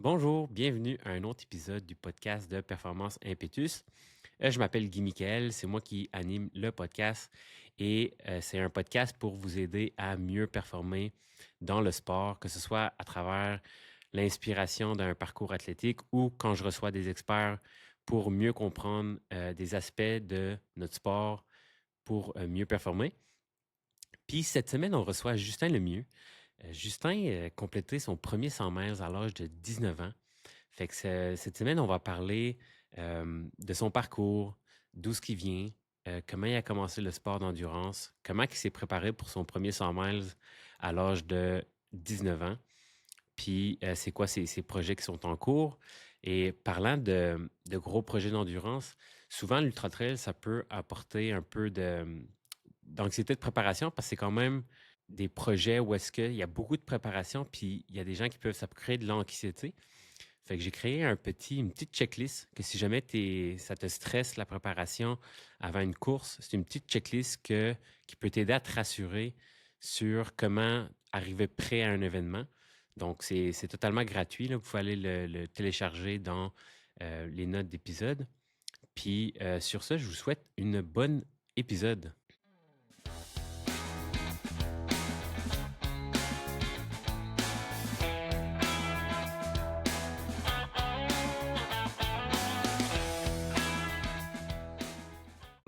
Bonjour, bienvenue à un autre épisode du podcast de Performance Impetus. Je m'appelle Guy Michael, c'est moi qui anime le podcast et c'est un podcast pour vous aider à mieux performer dans le sport, que ce soit à travers l'inspiration d'un parcours athlétique ou quand je reçois des experts pour mieux comprendre des aspects de notre sport pour mieux performer. Puis cette semaine, on reçoit Justin Lemieux. Justin a complété son premier 100 miles à l'âge de 19 ans. Fait que cette semaine, on va parler de son parcours, d'où ce qui vient, comment il a commencé le sport d'endurance, comment il s'est préparé pour son premier 100 miles à l'âge de 19 ans, puis c'est quoi ses projets qui sont en cours. Et parlant de gros projets d'endurance, souvent l'ultra trail, ça peut apporter un peu d'anxiété de préparation parce que c'est quand même des projets où est-ce qu'il y a beaucoup de préparation, puis il y a des gens qui peuvent, ça peut créer de l'anxiété. Fait que j'ai créé une petite checklist que si jamais ça te stresse la préparation avant une course, c'est une petite checklist qui peut t'aider à te rassurer sur comment arriver prêt à un événement. Donc, c'est totalement gratuit, là. Vous pouvez aller le télécharger dans les notes d'épisode. Puis, sur ça, je vous souhaite une bonne épisode.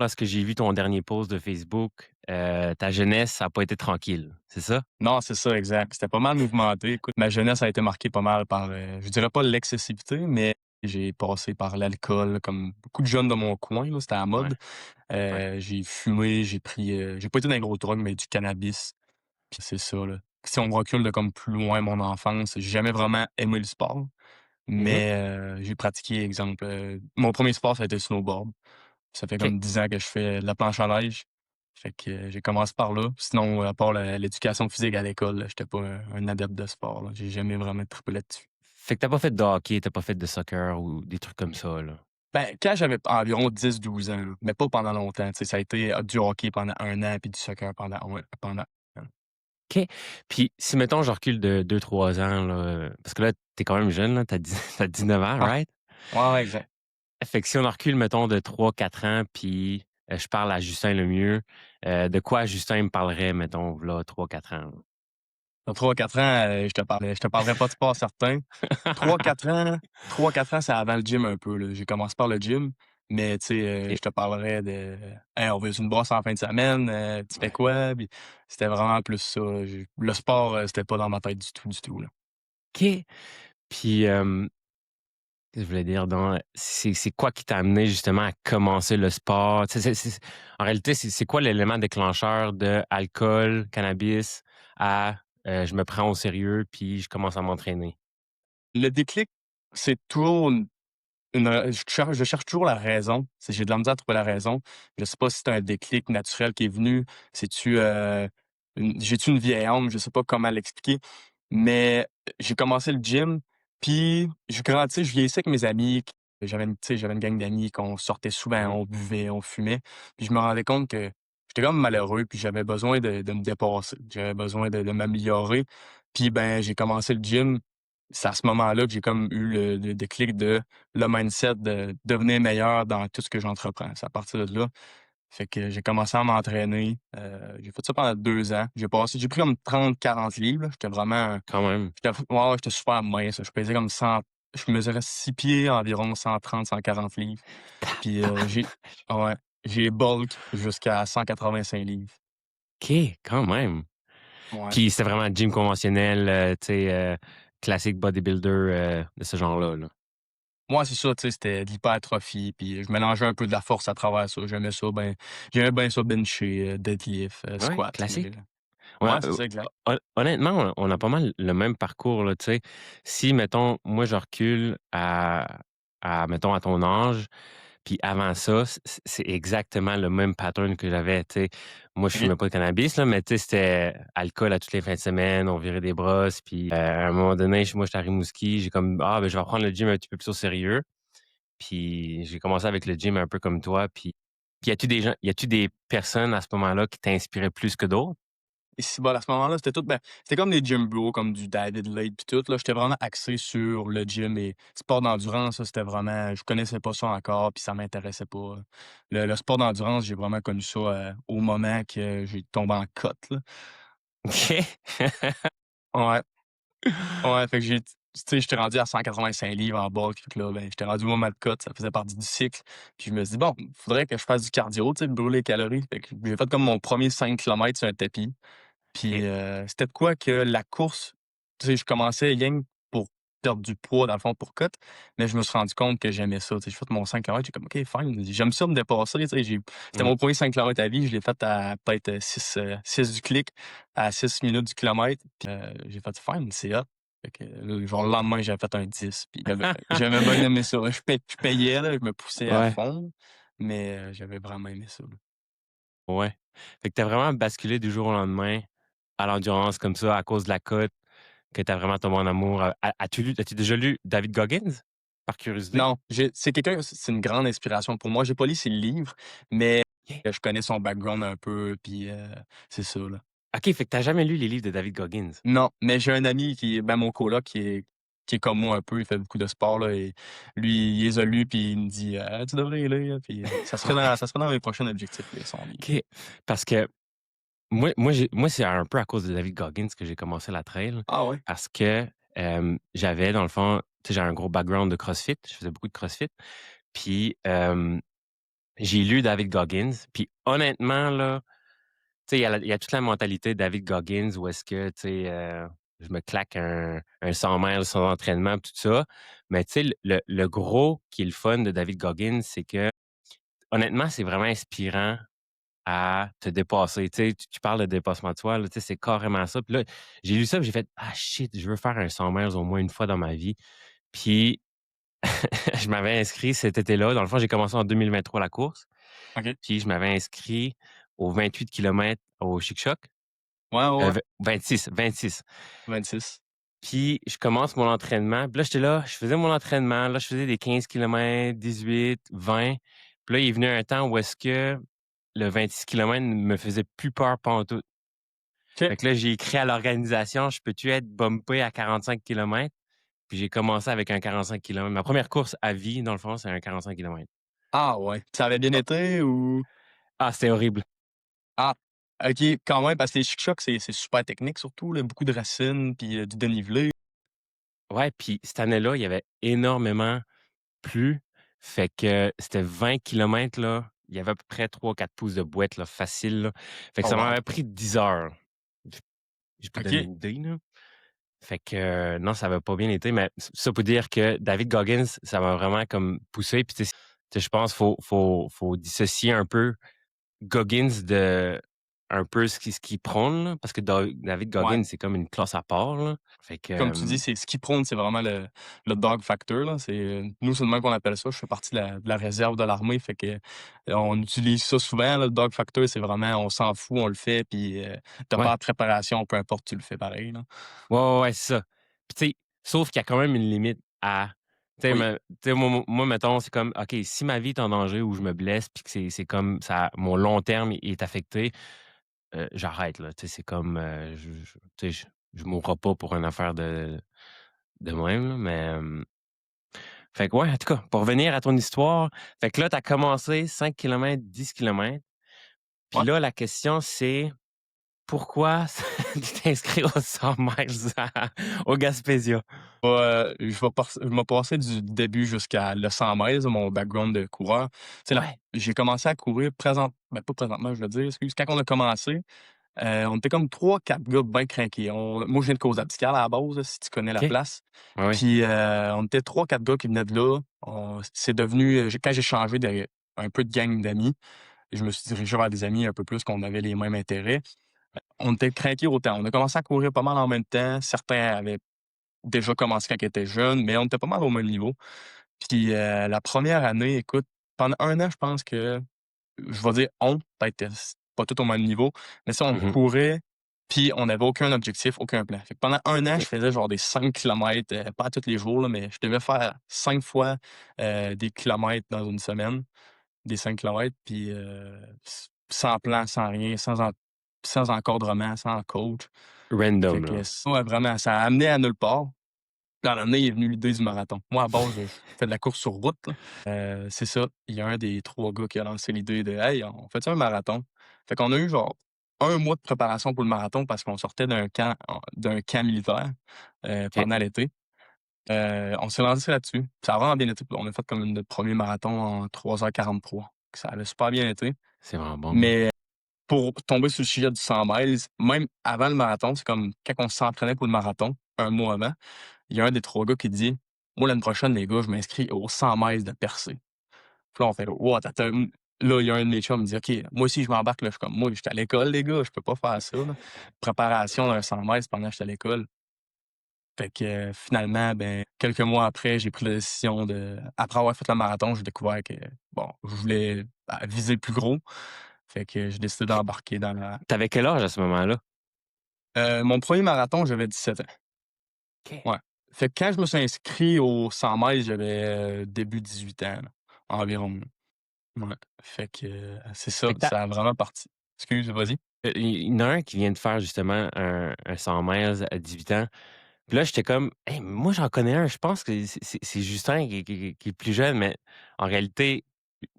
Lorsque j'ai vu ton dernier post de Facebook, ta jeunesse n'a pas été tranquille, c'est ça? Non, c'est ça, exact. C'était pas mal mouvementé. Écoute, ma jeunesse a été marquée pas mal par, je dirais pas l'excessivité, mais j'ai passé par l'alcool comme beaucoup de jeunes de mon coin, là, c'était à la Ouais, mode. ouais. J'ai fumé, j'ai pas été dans les gros drogues, mais du cannabis, puis c'est ça, là. Si on recule de comme plus loin mon enfance, j'ai jamais vraiment aimé le sport, Mhm. mais j'ai pratiqué, exemple, mon premier sport, ça a été le snowboard. Ça fait OK. comme 10 ans que je fais de la planche à neige. Fait que j'ai commencé par là. Sinon, à part l'éducation physique à l'école, là, j'étais pas un adepte de sport, là. J'ai jamais vraiment trippé là-dessus. Fait que t'as pas fait de hockey, t'as pas fait de soccer ou des trucs comme ça, là. Ben, quand j'avais environ 10-12 ans, là, mais pas pendant longtemps. Tu sais, ça a été du hockey pendant 1 an, puis du soccer pendant 1 an. OK. Puis si, mettons, je recule de 2 3 ans, là, parce que là, t'es quand même jeune, là, t'as 19 ans, Ouais, right? ouais, ouais, exact. Fait que si on en recule, mettons, de 3 4 ans, puis je parle à Justin Lemieux, de quoi Justin me parlerait, mettons, là, 3 4 ans? Dans 3-4 ans, je te parlerai pas de sport certain. 3-4 ans 3-4 ans, c'est avant le gym un peu, là. J'ai commencé par le gym, mais tu sais, OK. je te parlerais de: «Hey, on va sur une brosse en fin de semaine, tu fais Ouais. quoi?» Puis c'était vraiment plus ça. Le sport, c'était pas dans ma tête du tout, là. OK. Puis, qu'est-ce que je voulais dire donc? C'est quoi qui t'a amené justement à commencer le sport? Tu sais, en réalité, c'est quoi l'élément déclencheur de alcool, cannabis à, je me prends au sérieux puis je commence à m'entraîner? Le déclic, c'est toujours je cherche toujours la raison. J'ai de la misère à trouver la raison. Je sais pas si c'est un déclic naturel qui est venu. C'est-tu, j'ai-tu une vieille âme? Je sais pas comment l'expliquer. Mais j'ai commencé le gym, puis je vieillissais avec mes amis. J'avais une gang d'amis qu'on sortait souvent, Mmh. on buvait, on fumait. Puis je me rendais compte que j'étais comme malheureux, puis j'avais besoin de me dépasser. J'avais besoin de m'améliorer. Puis ben, j'ai commencé le gym. C'est à ce moment-là que j'ai comme eu le déclic de le mindset de devenir meilleur dans tout ce que j'entreprends. C'est à partir de là. Fait que j'ai commencé à m'entraîner. J'ai fait ça pendant 2 ans. J'ai pris comme 30-40 livres, là. J'étais vraiment Quand même. j'étais super mince, là. Je pesais comme 100, je mesurais 6 pieds, environ 130-140 livres. Puis, Tabarnouche. ouais, j'ai bulk jusqu'à 185 livres. OK, quand même. Ouais. Puis c'était vraiment un gym conventionnel, tu sais, classique bodybuilder, de ce genre-là, là? Moi, c'est ça, tu sais, c'était de l'hypertrophie, puis je mélangeais un peu de la force à travers ça. J'aimais bien ça bencher, deadlift, Ouais, squat, là. classique. Ouais, Ouais, c'est ça, exact. honnêtement, on a pas mal le même parcours, là, tu sais. Si, mettons, moi, je recule mettons, à ton âge, puis avant ça, c'est exactement le même pattern que j'avais, tu sais. Moi, je OK. fumais pas de cannabis, là, mais tu sais, c'était alcool à toutes les fins de semaine, on virait des brosses, puis à un moment donné, moi, j'étais à Rimouski, j'ai comme: «Ah, ben, je vais prendre le gym un petit peu plus au sérieux». Puis j'ai commencé avec le gym un peu comme toi, puis y a-tu des personnes à ce moment-là qui t'inspiraient plus que d'autres? ici bas, à ce moment-là, c'était tout, ben, c'était comme des gym bros, comme du David Late puis tout, là. J'étais vraiment axé sur le gym et sport d'endurance, ça, c'était vraiment je connaissais pas ça encore puis ça m'intéressait pas. Le sport d'endurance, j'ai vraiment connu ça, au moment que j'ai tombé en cote, là. OK. Ouais, ouais, fait que j'ai tu sais, j'étais rendu à 185 livres en bulk, fait que là, ben, j'étais rendu au moment de cote, ça faisait partie du cycle. Puis je me suis dit: «Bon, faudrait que je fasse du cardio, tu sais, brûler les calories». Fait que j'ai fait comme mon premier 5 kilomètres sur un tapis. Puis, OK. c'était de quoi que la course, tu sais, je commençais rien que pour perdre du poids, dans le fond, pour cut, mais je me suis rendu compte que j'aimais ça. Tu sais, j'ai fait mon 5 kilomètres, j'ai comme: «OK, fine, j'aime ça me dépasser», tu sais, c'était Mmh. mon premier 5 kilomètres à vie, je l'ai fait à peut-être, 6 du clic, à 6 minutes du kilomètre, puis, j'ai fait: «Fine, c'est hot». Fait que là, genre, le lendemain, j'avais fait un 10, puis j'avais bien aimé ça. Je payais, là, je me poussais à Ouais, fond, mais, j'avais vraiment aimé ça, là. ouais. Fait que tu as vraiment basculé du jour au lendemain à l'endurance comme ça à cause de la cote, que tu as vraiment tombé en amour. As-tu déjà lu David Goggins? Par curiosité? Non, c'est quelqu'un c'est une grande inspiration pour moi. J'ai pas lu ses livres, mais OK. je connais son background un peu, puis c'est ça, là. OK, fait que tu as jamais lu les livres de David Goggins? Non, mais j'ai un ami ben, mon coloc qui est comme moi un peu, il fait beaucoup de sport, là, et lui, il les a lus, puis il me dit: Tu devrais les lire», puis Ouais. ça serait dans mes prochains objectifs, lire son livre. OK. Parce que moi, c'est un peu à cause de David Goggins que j'ai commencé la trail Ah ouais? parce que, j'avais dans le fond, tu sais, j'ai un gros background de CrossFit, je faisais beaucoup de CrossFit, puis, j'ai lu David Goggins, puis honnêtement là, tu sais, il y a toute la mentalité de David Goggins où est-ce que, tu sais, je me claque un 100 miles sans entraînement tout ça, mais tu sais, le gros qui est le fun de David Goggins, c'est que honnêtement, c'est vraiment inspirant à te dépasser. Tu sais, tu parles de dépassement de soi, là, tu sais, c'est carrément ça. Puis là, j'ai lu ça, puis j'ai fait: «Ah shit, je veux faire un 100 miles au moins une fois dans ma vie». Puis je m'avais inscrit cet été-là. Dans le fond, j'ai commencé en 2023 la course, OK. puis je m'avais inscrit aux 28 kilomètres au Chic-Choc, Ouais, ouais, ouais. 26. 26. Puis je commence mon entraînement, puis là, j'étais là, je faisais mon entraînement, là, je faisais des 15 kilomètres, 18, 20. Puis là, il est venu un temps où est-ce que le 26 kilomètres ne me faisait plus peur pantoute. OK. Fait que là, j'ai écrit à l'organisation: «Je peux-tu être bumpé à 45 kilomètres?» Puis j'ai commencé avec un 45 kilomètres. Ma première course à vie, dans le fond, c'est un 45 kilomètres. Ah ouais. Ça avait bien Ah, été ou? ah, c'était horrible. Ah! OK, quand même, parce que les chic-chocs, c'est super technique surtout, là, beaucoup de racines puis, du dénivelé. Ouais, puis cette année-là, il y avait énormément plu. Fait que c'était 20 kilomètres, là, il y avait à peu près 3 4 pouces de boîte, là, facile, là. Fait que Oh ça wow! m'avait pris 10 heures. J Juste pour donner OK. une idée, là. Fait que, non, ça avait pas bien été, mais ça pour dire que David Goggins, ça m'a vraiment comme poussé. Puis tu sais, je pense faut dissocier un peu Goggins de un peu ce qu'il prône, là, parce que David Ouais. Goggins, c'est comme une classe à part, là. Fait que, Comme tu dis, c'est ce qui prône, c'est vraiment le dog factor, là. Nous, c'est le même qu'on appelle ça. Je fais partie de la réserve de l'armée, fait que, on utilise ça souvent, là, le dog factor. C'est vraiment on s'en fout, on le fait, puis, tu ouais. pas de préparation, peu importe, tu le fais pareil, là. Ouais, ouais, ouais, c'est ça. Puis tu sais, sauf qu'il y a quand même une limite à Oui. tu sais, moi, mettons, c'est comme, OK, si ma vie est en danger ou je me blesse puis que c'est comme ça mon long terme est affecté, j'arrête, là. Tu sais, c'est comme, tu sais, je mourrai pas pour une affaire de même, là, mais, fait que ouais, en tout cas, pour revenir à ton histoire, fait que là, tu as commencé 5 kilomètres, 10 kilomètres, puis Ouais. là, la question, c'est pourquoi tu t'es inscrit aux 100 miles au Gaspésia? Je vais passer du début jusqu'à le 100 miles, mon background de coureur. Tu Ouais, j'ai commencé à courir pas présentement, je veux dire, excuse. Quand on a commencé, on était comme trois quatre gars bien craqués. Moi, je viens de Causa-Abitiale à la base, là, si tu connais la OK. place. Ouais, ouais. Puis, on était trois quatre gars qui venaient de là. C'est devenu, quand j'ai changé de un peu de gang d'amis, je me suis dirigé vers des amis un peu plus qu'on avait les mêmes intérêts. On était craqués autant. On a commencé à courir pas mal en même temps. Certains avaient déjà commencé quand ils étaient jeunes, mais on était pas mal au même niveau. Puis, la première année, écoute, pendant un an, je pense que je vais dire on, peut-être pas tout au même niveau, mais ça, on Mmh. courait, puis on n'avait aucun objectif, aucun plan. Fait que pendant un an, OK. je faisais genre des 5 kilomètres, pas tous les jours, là, mais je devais faire 5 fois, des kilomètres dans une semaine, des 5 kilomètres, puis, sans plan, sans rien, sans sans encadrement, sans coach. Fait Random, que là. ça, ouais, vraiment, ça a amené à nulle part. Puis à un moment donné, il est venu l'idée du marathon. Moi, à base, je fais de la course sur route, là. C'est ça, il y a un des 3 gars qui a lancé l'idée de: «Hey, on fait-tu un marathon?» Fait qu'on a eu genre 1 mois de préparation pour le marathon parce qu'on sortait d'un camp militaire, OK, pendant l'été. On s'est lancé là-dessus. Ça a vraiment bien été. On a fait comme notre 1er marathon en 3h43. Ça avait super bien été. c'est vraiment bon. Mais pour tomber sur le sujet du 100 miles, même avant le marathon, c'est comme quand on s'entraînait pour le marathon, un mois avant, il y a un des 3 gars qui dit: «Moi, l'année prochaine, les gars, je m'inscris aux 100 miles de percée». Puis là, on fait: «What? Attends, là, il y a un de mes chums, il me dit: «OK, moi aussi, je m'embarque». Là, je suis comme: «Moi, j'étais à l'école, les gars, je peux pas faire ça, là». Préparation d'un 100 miles pendant que j'étais à l'école. Fait que, finalement, ben, quelques mois après, j'ai pris la décision après avoir fait le marathon, j'ai découvert que, bon, je voulais, viser plus gros. Fait que j'ai décidé OK. d'embarquer dans la Tu quel âge à ce moment-là? mon premier marathon, j'avais 17 ans. OK. Ouais. Fait que quand je me suis inscrit aux 100 miles, j'avais, début 18 ans, là, environ. Ouais. Fait que, c'est ça, Fait que tu ça a vraiment parti. Excuse, vas-y. il y en a un qui vient de faire justement un 100 miles à 18 ans. Puis là, j'étais comme: «Hey, moi, j'en connais un, je pense que c'est Justin qui est plus jeune», mais en réalité,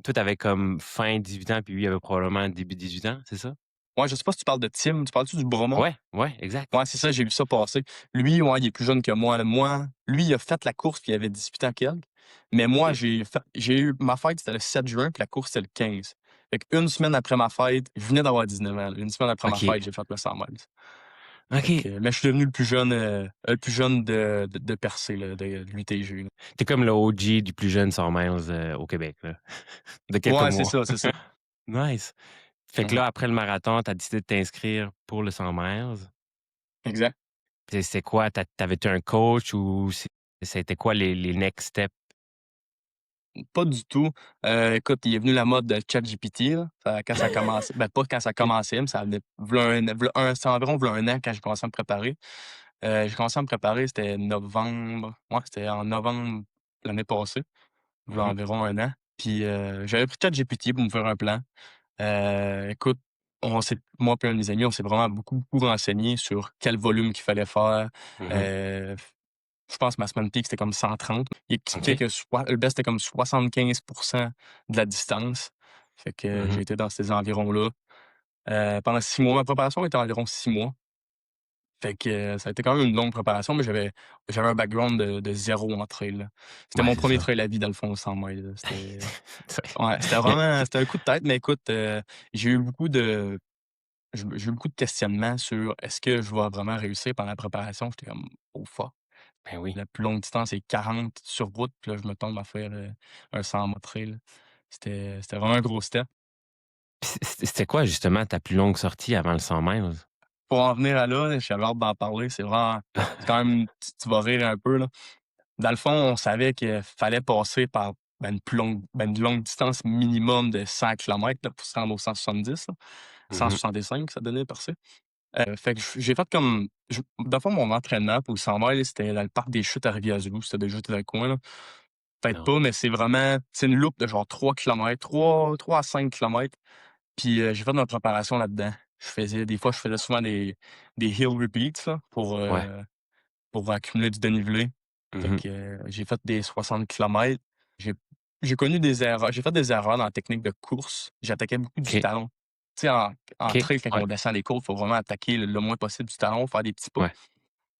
toi, tu avais comme fin 18 ans, puis lui, il avait probablement début 18 ans, c'est ça? Ouais, je sais pas si tu parles de Tim, tu parles-tu du Bromont? Ouais, ouais, exact. Ouais, c'est ça, j'ai vu ça passer. Lui, ouais, il est plus jeune que moi, là. Moi, lui, il a fait la course, puis il avait 18 ans quelques. Mais moi, OK. j'ai eu ma fête, c'était le 7 juin, puis la course, c'était le 15. Fait qu'une semaine après ma fête, je venais d'avoir 19 ans, là. Une semaine après ma OK. fête, j'ai fait le 100 miles. Fait OK. que, mais je suis devenu le plus jeune de percée, là, de l'UTG, là. Tu comme le OG du plus jeune 100 miles, au Québec, là, de quelques Ouais, c'est mois. ça, c'est ça. Nice. Fait que Mmh. là, après le marathon, tu as décidé de t'inscrire pour le 100 miles. Exact. C'est quoi? T'avais-tu un coach ou c'était quoi les next steps? Pas du tout. Écoute, il est venu la mode de ChatGPT, là, quand ça a commencé, ben, pas quand ça a OK. commencé, mais ça venait c'est environ v'là 1 an quand j'ai commencé à me préparer. J'ai commencé à me préparer, c'était novembre, ouais, c'était en novembre l'année passée, v'là Mmh. environ 1 an. Puis, j'avais pris ChatGPT pour me faire un plan. Écoute, moi et un de mes amis, on s'est vraiment beaucoup, beaucoup renseigné sur quel volume qu'il fallait faire. Mmh. Heu, je pense que ma semaine peak, c'était comme 130. Il expliquait OK. que le best, c'était comme 75 de la distance. Fait que Mmh. j'ai été dans ces environs-là. Pendant 6 mois, ma préparation était environ 6 mois. Fait que, ça a été quand même une longue préparation, mais j'avais un background de 0 en trail, là. C'était Ouais, mon c'est premier ça. trail à vie, dans le fond, au 100 miles, là. Ouais. Ouais, Mais c'était un coup de tête, mais écoute, j'ai eu beaucoup de j'ai eu beaucoup de questionnements sur: «Est-ce que je vais vraiment réussir pendant la préparation?» J'étais comme: «Oh fuck». ben oui. La plus longue distance est 40 sur route, puis là, je me tombe à faire, un 100 en trail. C'était vraiment un gros step. Puis c'était quoi justement ta plus longue sortie avant le 100 miles? Pour en venir à là, j'avais hâte d'en parler, c'est quand même tu vas rire un peu, là. Dans le fond, on savait qu'il fallait passer par, une longue distance minimum de 100 kilomètres, là, pour se rendre aux 170, là. Mmh. 165, ça donnait par ça. Fait que j'ai fait comme dans le fond, mon entraînement pour le 100 miles, c'était dans le parc des Chutes à Rivière-du-Loup. C'était déjà été dans le coin, là. Peut-être Non. pas, mais c'est une loupe de genre 3 kilomètres, 3 à 5 kilomètres. Puis, j'ai fait de ma préparation là-dedans. Je faisais souvent des hill repeats, là, Ouais. pour accumuler du dénivelé. Fait Mmh. que, j'ai fait des 60 kilomètres. J'ai j'ai fait des erreurs dans la technique de course. J'attaquais beaucoup du OK. talon. Tu sais, en OK. trail, quand Ouais. on descend les côtes, il faut vraiment attaquer le moins possible du talon, faire des petits pas. Ouais.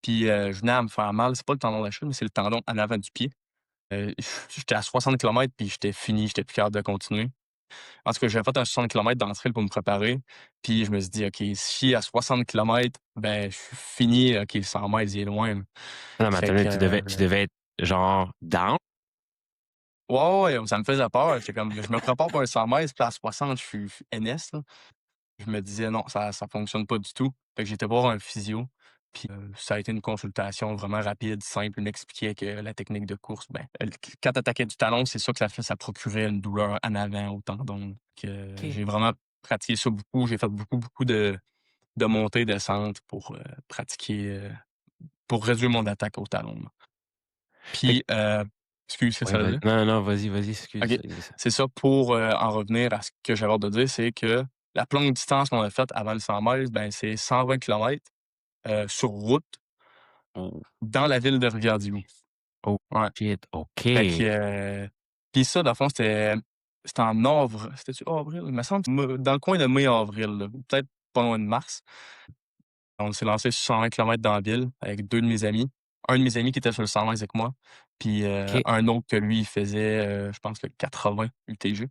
Puis, je venais à me faire mal. C'est pas le tendon d'Achille, mais c'est le tendon en avant du pied. J'étais à 60 kilomètres, puis j'étais fini, j'étais plus capable de continuer. En tout cas, j'avais fait un 60 kilomètres dans le trail pour me préparer. Puis je me suis dit: «OK, si à 60 kilomètres, ben, je suis fini, OK, le 100 mètres, il est loin». Non, mais Fait attends, que, tu devais être genre down? ouais, ouais, ça me faisait peur. J'étais comme: «Je me prépare pour un 100 mètres, puis à 60, je suis NS, là». Je me disais: «Non, ça fonctionne pas du tout». Fait que j'étais voir un physio, puis, ça a été une consultation vraiment rapide, simple. Il m'expliquait que la technique de course, ben, quand tu attaquais du talon, c'est ça que ça procurait une douleur en avant au tendon. Que OK. j'ai vraiment pratiqué ça beaucoup. J'ai fait beaucoup, beaucoup de montées, descentes pour réduire mon attaque au talon, là. Fait que Puis, excuse, qu'est-ce que ouais, ça veut dire? non, non, vas-y, OK. excuse. C'est ça pour, en revenir à ce que j'avais hâte de dire, c'est que la plus longue distance qu'on a faite avant le 100 miles, ben, c'est 120 kilomètres, sur route Oh, dans la ville de Rivière-du-Loup. oh Ouais. shit, Fait que, OK. puis ça, dans le fond, c'était en c'était-tu avril? Il me semble, dans le coin de mai-avril, là, ou peut-être pas loin de mars. On s'est lancé sur 120 kilomètres dans la ville avec 2 de mes amis. Un de mes amis qui était sur le 120 avec moi, puis, OK, un autre que lui, il faisait, je pense le 80 UTG. OK.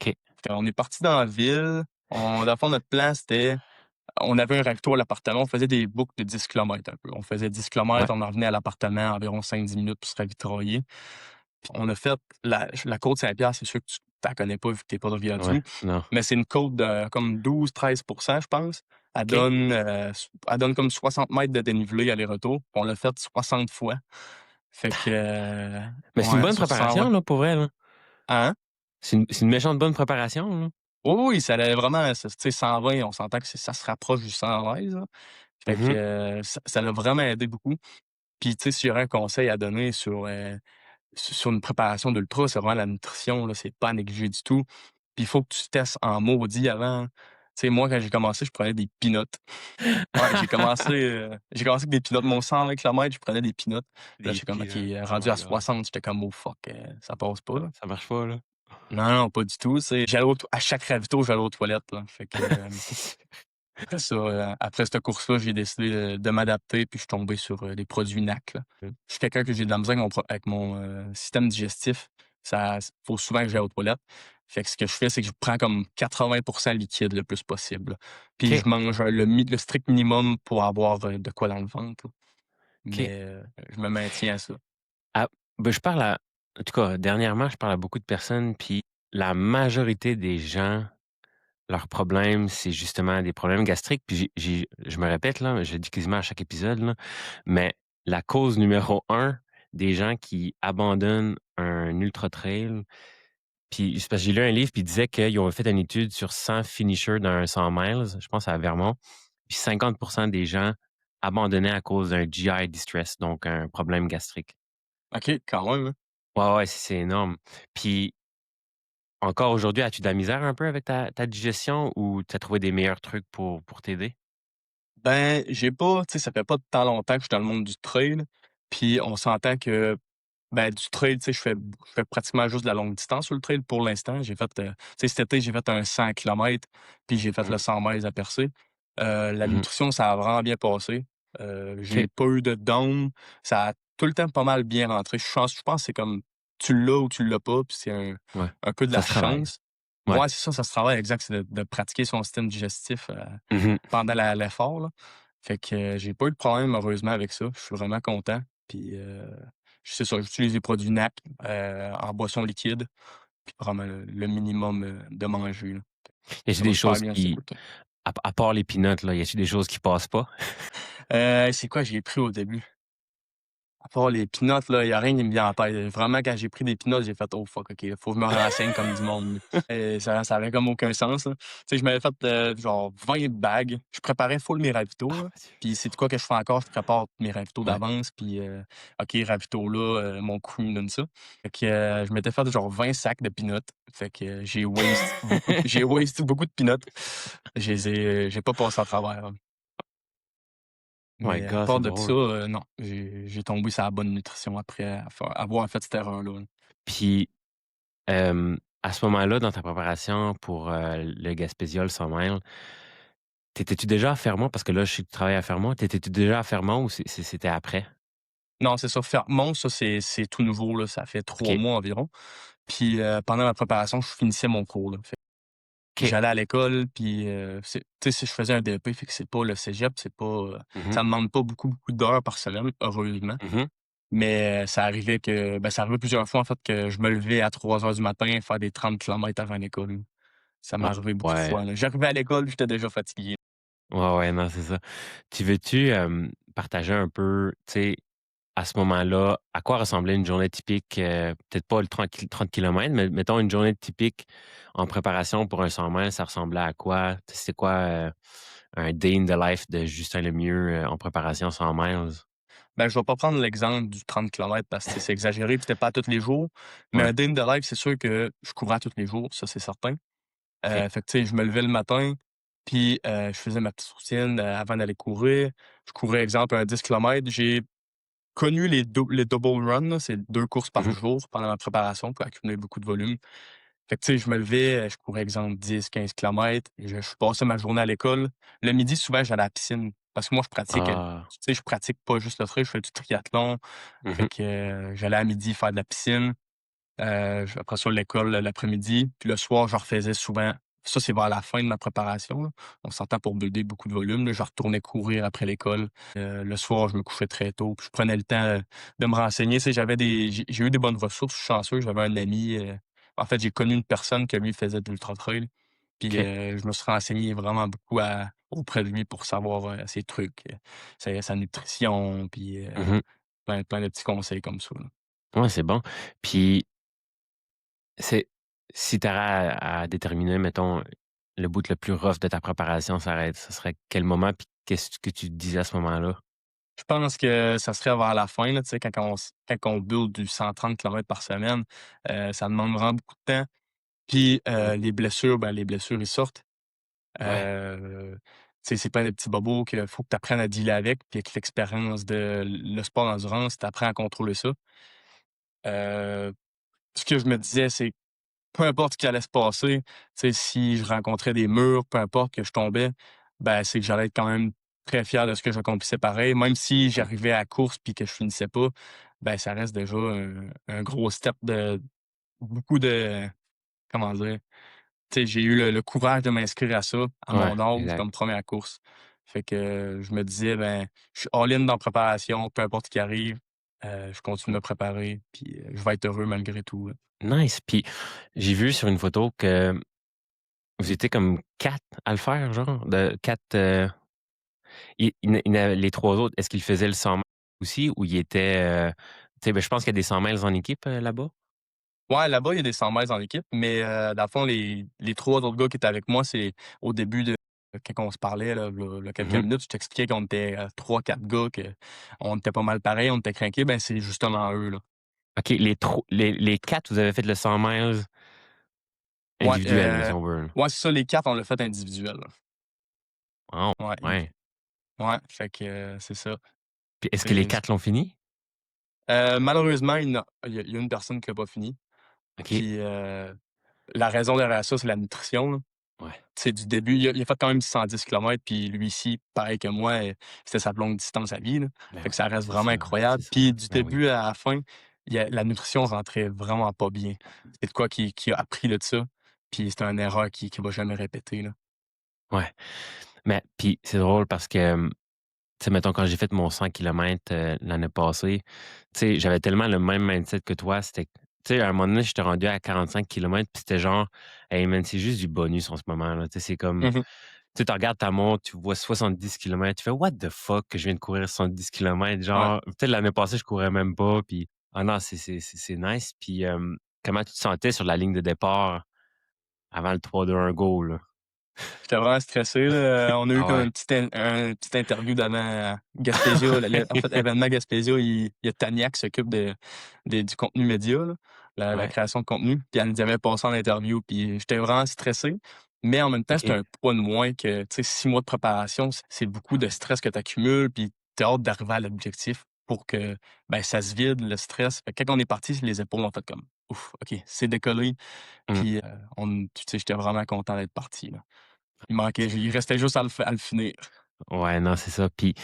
Fait qu'on est parti dans la ville. Dans le fond, notre plan, c'était on avait un ravito à l'appartement, on faisait des boucles de 10 kilomètres un peu. On faisait 10 Ouais, kilomètres, on en revenait à l'appartement environ 5-10 minutes pour se ravitailler. Puis on a fait la côte Saint-Pierre, c'est sûr que tu la connais pas vu que tu es pas de ouais, Rivière-du-Loup, non. mais c'est une côte de comme 12-13 je pense. OK. Elle donne comme 60 mètres de dénivelé aller-retour. On l'a fait 60 fois. Fait que, Mais c'est une ouais, bonne sur préparation, 120. là, pour vrai, là. Hein? C'est une méchante bonne préparation, là. Oui, oui, ça allait vraiment, tu sais, 120, on s'entend que ça se rapproche du 120, là. Fait que, Mhm. ça l'a vraiment aidé beaucoup. Puis, tu sais, s'il y aurait un conseil à donner sur une préparation d'ultra, c'est vraiment la nutrition, là, c'est pas à négliger du tout. Puis il faut que tu testes en maudit avant. Tu sais, moi, quand j'ai commencé, je prenais des peanuts. Ouais, j'ai commencé avec des peanuts. Mon 120 kilomètres, je prenais des peanuts. Là, Des j'étais comme: «OK», peanuts. Oh rendu my à god. 60, j'étais comme: «Oh fuck, ça passe pas, là». Ça marche pas, là. Non, non, pas du tout, tu sais. À chaque ravito, j'allais aux toilettes, là. Fait que, C'est sûr. après ça, après cette course-là, j'ai décidé de m'adapter, puis je suis tombé sur, des produits NAC, là. Je suis quelqu'un que j'ai de la misère avec mon, système digestif. Faut souvent que j'aille aux toilettes. Fait que ce que je fais, c'est que je prends comme 80 liquide le plus possible, là. Puis OK, je mange, le strict minimum pour avoir, de quoi dans le ventre, là. OK. Mais, je me maintiens à ça. Ah, ben, en tout cas, dernièrement, je parle à beaucoup de personnes, puis la majorité des gens, leurs problèmes, c'est justement des problèmes gastriques. Puis je me répète, là, je le dis quasiment à chaque épisode, là, mais la cause numéro un des gens qui abandonnent un ultra trail, puis c'est parce que j'ai lu un livre, puis il disait qu'ils ont fait une étude sur 100 finishers d'un 100 miles, je pense à Vermont, puis 50% des gens abandonnaient à cause d'un GI distress, donc un problème gastrique. OK, quand même, hein. Ouais, ouais, c'est énorme. Puis encore aujourd'hui, as-tu de la misère un peu avec ta digestion ou tu as trouvé des meilleurs trucs pour t'aider? Ben, j'ai pas tu sais, ça fait pas tant longtemps que je suis dans le monde du trail, puis on s'entend que ben, du trail, tu sais, je fais pratiquement juste de la longue distance sur le trail pour l'instant. J'ai fait, tu sais, cet été, j'ai fait un 100 kilomètres, puis j'ai fait Mmh. le 100 miles à Percé. La Mmh. nutrition, ça a vraiment bien passé. OK. J'ai pas eu de down. Ça a tout le temps pas mal bien rentré. Je pense que c'est comme tu l'as ou tu l'as pas, puis c'est Ouais. un peu de Ça la se travaille. chance. Ouais. Ouais, c'est ça se travaille, exact. C'est de pratiquer son système digestif, Mmh. pendant l'effort, là. Fait que, j'ai pas eu de problème heureusement avec ça. Je suis vraiment content. Puis, c'est ça, j'utilise les produits NAC, en boisson liquide, puis vraiment le minimum, de manger, là. Y a-tu Ça va des super choses bien, ça, qui pour le temps. à part les peanuts, là, y a-tu des choses qui passent pas? C'est quoi j'ai pris au début? À part les peanuts, là, il y a rien qui me vient en tête. Vraiment, quand j'ai pris des peanuts, j'ai fait: «Oh fuck, OK, faut que je me renseigne comme du monde». Ça avait comme aucun sens, là. Tu sais, je m'avais fait, genre 20 bagues. Je préparais full mes ravitaux, Ah là. mon Dieu. Puis c'est de quoi que je fais encore, je prépare mes ravitaux Ouais. d'avance, puis, OK, ravito là, mon crew me donne ça. Fait que, je m'étais fait genre 20 sacs de peanuts. Fait que, j'ai waste beaucoup de peanuts. J'ai pas passé à travers, hein. Oh my Mais à god, c'est part de ça, drôle. non, j'ai tombé sur la bonne nutrition après avoir fait cette erreur-là, là. Puis, à ce moment-là, dans ta préparation pour, le Gaspésiol 100 miles, t'étais-tu déjà à Fermont? Parce que là, je sais que tu travailles à Fermont. T'étais-tu déjà à Fermont ou c'était après? Non, c'est ça, Fermont, ça, c'est tout nouveau, là, ça fait 3 OK. mois environ. Puis, pendant ma préparation, je finissais mon cours, là. Fait que OK. j'allais à l'école, puis, tu sais, si je faisais un DEP, fait que c'est pas le cégep, c'est pas, Mmh. ça demande pas beaucoup, beaucoup d'heures par semaine, heureusement. Mmh. Mais, ça arrivait plusieurs fois, en fait, que je me levais à 3 heures du matin, faire des 30 kilomètres avant l'école. Ça m'est Ah, arrivé beaucoup de ouais. fois, là. J'arrivais à l'école, j'étais déjà fatigué. Ouais, ouais, non, c'est ça. Tu veux-tu, partager un peu, tu sais, à ce moment-là, à quoi ressemblait une journée typique, peut-être pas le 30 kilomètres, mais mettons une journée typique en préparation pour un 100 miles, ça ressemblait à quoi? Tu sais, c'est quoi, un day in the life de Justin Lemieux, en préparation 100 miles? Ben, je vais pas prendre l'exemple du 30 kilomètres parce que c'est exagéré puis c'était pas à tous les jours. Mais Ouais. un day in the life, c'est sûr que je courais à tous les jours, ça, c'est certain. OK. Fait que, tu sais, je me levais le matin, puis je faisais ma petite routine, avant d'aller courir. Je courais, exemple, un 10 kilomètres. J'ai connu les double run, là, c'est 2 courses par Mmh. jour pendant ma préparation pour accumuler beaucoup de volume. Fait que, tu sais, je me levais, je courais, exemple, 10 15 kilomètres et je passais ma journée à l'école. Le midi, souvent, j'allais à la piscine parce que moi, je pratique, Ah. tu sais, je pratique pas juste le trail, je fais du triathlon. Fait Mmh. que, j'allais à midi faire de la piscine. Après ça, l'école, l'après-midi. Puis le soir, je refaisais souvent ça, c'est vers la fin de ma préparation, là. On s'entend pour builder beaucoup de volume, là. Je retournais courir après l'école. Le soir, je me couchais très tôt, puis je prenais le temps, de me renseigner. Tu sais, j'ai eu des bonnes ressources, je suis chanceux. J'avais un ami, en fait, j'ai connu une personne que lui faisait de l'ultra trail, puis, OK. je me suis renseigné vraiment beaucoup auprès de lui pour savoir, ses trucs, sa nutrition, puis, Mmh. plein de petits conseils comme ça, là. Ouais, c'est bon. Puis c'est si tu aurais à déterminer, mettons, le bout le plus rough de ta préparation, ça serait quel moment? Puis qu'est-ce que tu te disais à ce moment-là? Je pense que ça serait vers la fin, là, tu sais, quand on build du 130 kilomètres par semaine, ça demande vraiment beaucoup de temps. Puis, Mmh. les blessures, ben, les blessures, ils sortent. Ouais. Tu sais, c'est plein de petits bobos qu'il faut que tu apprennes à dealer avec, puis avec l'expérience de le sport d'endurance, tu apprends à contrôler ça. Heu, Ce que je me disais, c'est peu importe ce qui allait se passer, tu sais, si je rencontrais des murs, peu importe que je tombais, ben, c'est que j'allais être quand même très fier de ce que j'accomplissais pareil. Même si Mmh. j'arrivais à la course puis que je finissais pas, ben, ça reste déjà un gros step de beaucoup de comment dire? Tu sais, j'ai eu le courage de m'inscrire à ça, à Ouais, mon âge, exact. comme première course. Fait que je me disais: «Ben, je suis all-in dans la préparation, peu importe ce qui arrive, je continue de me préparer, puis, je vais être heureux malgré tout, là». Nice. Puis j'ai vu sur une photo que vous étiez comme 4 à le faire, genre? De 4. Les 3 autres, est-ce qu'ils faisaient le 100 aussi ou ils étaient, tu sais, ben, je pense qu'il y a des 100 miles en équipe, là-bas? Ouais, là-bas, il y a des 100 miles en équipe, mais dans le fond, les 3 autres gars qui étaient avec moi, c'est au début de quand on se parlait, là, v'là quelques Mmh. minutes, je t'expliquais qu'on était, 3-4 gars, qu'on était pas mal pareils, on était crinqués, ben, c'est justement eux, là. OK, les 4, vous avez fait le 100 miles Ouais, individuel, là, si on veut, là? ouais, c'est ça, les 4 on l'a fait individuel, là. Wow, Ouais, ouais. ouais, fait que, c'est ça. Puis est-ce que les C'est 4 l'ont fini? malheureusement, il y a une personne qui a pas fini, OK. puis, la raison derrière ça, c'est la nutrition, là. Ouais. C'est du début, il a fait quand même 110 kilomètres, puis lui ci, pareil que moi, c'était sa longue distance à vie, là. Ben Fait que oui, ça reste c'est vraiment ça, c'est incroyable. ça. Puis du Ben oui. début à la fin, la nutrition rentrait vraiment pas bien. C'est de quoi qui a appris de ça, puis c'était une erreur qui va jamais répéter, là. Ouais. Mais puis c'est drôle parce que, tu sais, mettons, quand j'ai fait mon 100 kilomètres, l'année passée, tu sais, j'avais tellement le même mindset que toi. C'était tu sais, à un moment donné, j'étais rendu à 45 kilomètres, puis c'était genre: «Hey man, c'est juste du bonus en ce moment, là». Tu sais, c'est comme, Mmh. tu sais, tu regardes ta montre, tu vois 70 kilomètres, tu fais: «What the fuck que je viens de courir 70 kilomètres?» Ouais. Genre, peut-être l'année passée, je courais même pas, puis ah non, c'est nice. Puis, comment tu te sentais sur la ligne de départ avant le 3-2-1 go, là? J'étais vraiment stressé, là, on a eu Ah comme ouais, un petit interview d'avant à Gaspésia, en fait, événement Gaspésia, il y a Tania qui s'occupe du contenu média, là, la ouais, création de contenu, puis elle nous avait passé en interview, puis j'étais vraiment stressé, mais en même temps, c'était OK. un poids de moins que, tu sais, 6 mois de préparation, c'est beaucoup Ah de ouais. stress que tu accumules, puis tu as hâte d'arriver à l'objectif pour que, ben, ça se vide, le stress. Fait que quand on est parti, les épaules ont fait comme: «Ouf, OK, c'est décollé», Mmh. puis, tu sais, j'étais vraiment content d'être parti, là. Il restait juste à le finir. Ouais, non, c'est ça. Puis,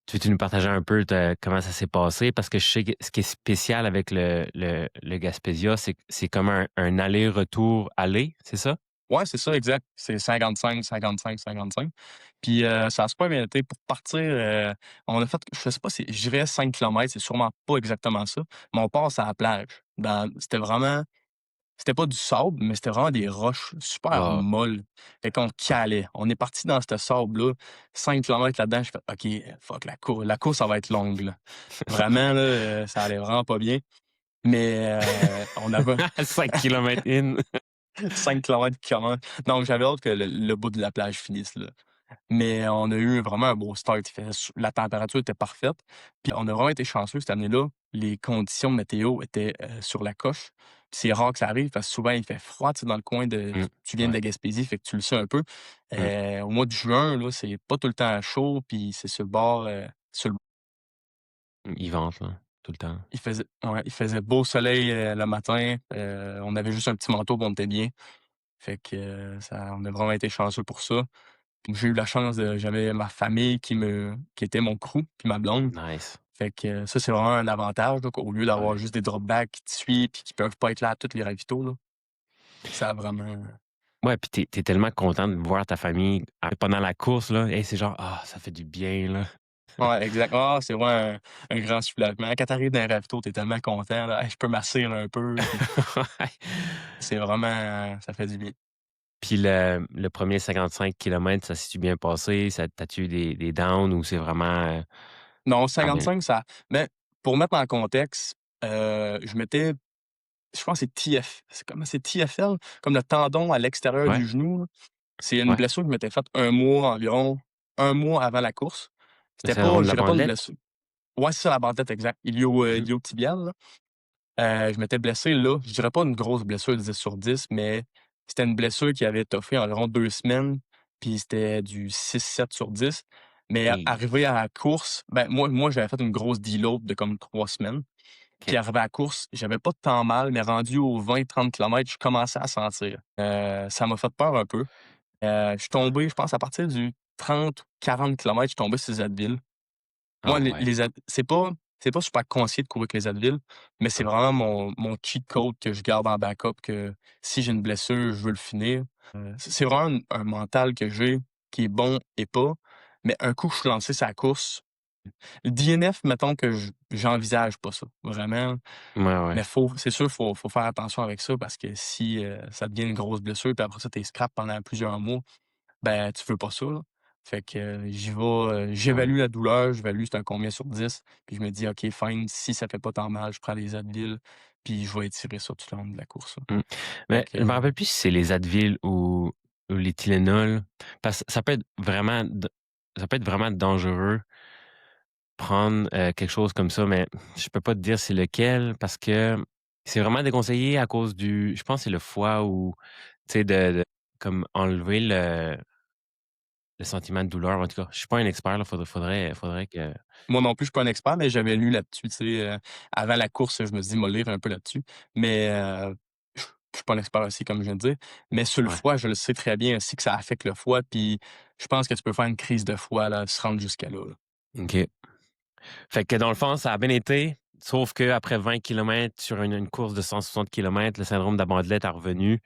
tu veux-tu nous partager un peu comment ça s'est passé? Parce que je sais que ce qui est spécial avec le Gaspésia, c'est que c'est comme un aller-retour aller, c'est ça? Ouais, c'est ça, exact. C'est 55, 55, 55. Puis, ça a super bien été. Pour partir, on a fait, je sais pas, je dirais 5 kilomètres, c'est sûrement pas exactement ça, mais on passe à la plage. C'était pas du sable, mais c'était vraiment des roches super Ah, molles. Fait qu'on ouais. calait. On est parti dans ce sable-là, 5 kilomètres là-dedans, je fais: «OK, fuck, la course, ça va être longue, là». Vraiment, là, ça allait vraiment pas bien, mais, on avait 5 kilomètres in. 5 kilomètres qui commencent. Donc j'avais hâte que le bout de la plage finisse, là. Mais on a eu vraiment un beau start. Il faisait la température était parfaite. Puis on a vraiment été chanceux cette année-là. Les conditions météo étaient, sur la coche. C'est rare que ça arrive parce que souvent il fait froid, tu sais, dans le coin de Mmh. tu viens de Ouais. la Gaspésie, fait que tu le sais un peu. Mmh. Au mois de juin, là, c'est pas tout le temps chaud, puis c'est sur le bord, sur le Mmh, il vente, là, tout le temps. il faisait beau soleil, le matin. On avait juste un petit manteau, puis on était bien. Fait que, ça on a vraiment été chanceux pour ça. J'ai eu la chance de j'avais ma famille qui était mon crew, puis ma blonde. Nice. Fait que ça, c'est vraiment un avantage, là, qu'au lieu Ouais. d'avoir juste des drop bags qui te suivent puis qui peuvent pas être là à tous les ravitaux, là, ça a vraiment Ouais, puis tu es tellement content de voir ta famille pendant la course, là. Hey, c'est genre: «Ah, ça fait du bien, là». ouais, exact. Ah, c'est vraiment un grand soulagement. Quand tu arrives dans un ravito, tu es tellement content, là: «Hey, je peux m'asseoir un peu», puis Ouais. c'est vraiment ça fait du bien. Puis le 1er 55 km, ça s'est-tu bien passé? Ça t'as-tu eu des downs ou c'est vraiment, Non, super bien? 55, ça mais pour mettre en contexte, je m'étais je pense que c'est TFL? Comme le tendon à l'extérieur Ouais, du genou, là. C'est une ouais. blessure que je m'étais faite un mois environ, un mois avant la course. Le C'était pas syndrome de je la dirais pas une bandelette? blessure ouais, c'est ça la bandelette exact, Mmh. iliotibiale, là. Je m'étais blessé là, je dirais pas une grosse blessure 10 sur 10, mais c'était une blessure qui avait étoffé environ 2 semaines, puis c'était du 6-7 sur 10. Mais Hey, arrivé à la course, ben, moi j'avais fait une grosse deload de comme 3 semaines. Puis OK. arrivé à la course, j'avais pas tant mal, mais rendu aux 20-30 km, je commençais à sentir. Ça m'a fait peur un peu. Je suis tombé, je pense à partir du 30-40 km, je suis tombé sur les Advil. Ah Moi, ouais. les Ad c'est pas super conseillé de courir avec les Advil, mais c'est Hein. vraiment mon cheat code que je garde en backup que si j'ai une blessure, je veux le finir. C'est vraiment un mental que j'ai qui est bon et pas, mais un coup que je suis lancé sur la course, le DNF, mettons que j'envisage pas ça, vraiment. Ouais, ouais. Mais c'est sûr, faut faire attention avec ça parce que si, ça devient une grosse blessure, puis après ça, tu es scrap pendant plusieurs mois, ben, tu veux pas ça, là. Fait que, j'y vais, Ben oui. j'évalue la douleur, j'évalue c'est un combien sur 10, puis je me dis: «OK, fine, si ça fait pas tant mal, je prends des Advil, puis je vais étirer ça tout le long de la course, là». Mmh. Fait Mais que, je me rappelle plus si c'est les Advil ou les Tylenol, parce que ça peut être vraiment dangereux prendre, quelque chose comme ça, mais je peux pas te dire c'est lequel parce que c'est vraiment déconseillé à cause je pense que c'est le foie ou, tu sais, de comme enlever le sentiment de douleur. En tout cas, je suis pas un expert là, faudrait que moi non plus, je suis pas un expert, mais j'avais lu là-dessus, tu sais, avant la course, je me suis dit: «M'a lire un peu là-dessus», mais, je suis pas un expert aussi, comme je viens de dire, mais sur le ouais, foie, je le sais très bien aussi que ça affecte le foie, puis je pense que tu peux faire une crise de foie, là, se rendre jusqu'à là, là. OK. Fait que dans le fond, ça a bien été, sauf qu'après 20 km sur une course de 160 km, le syndrome de la bandelette est revenu,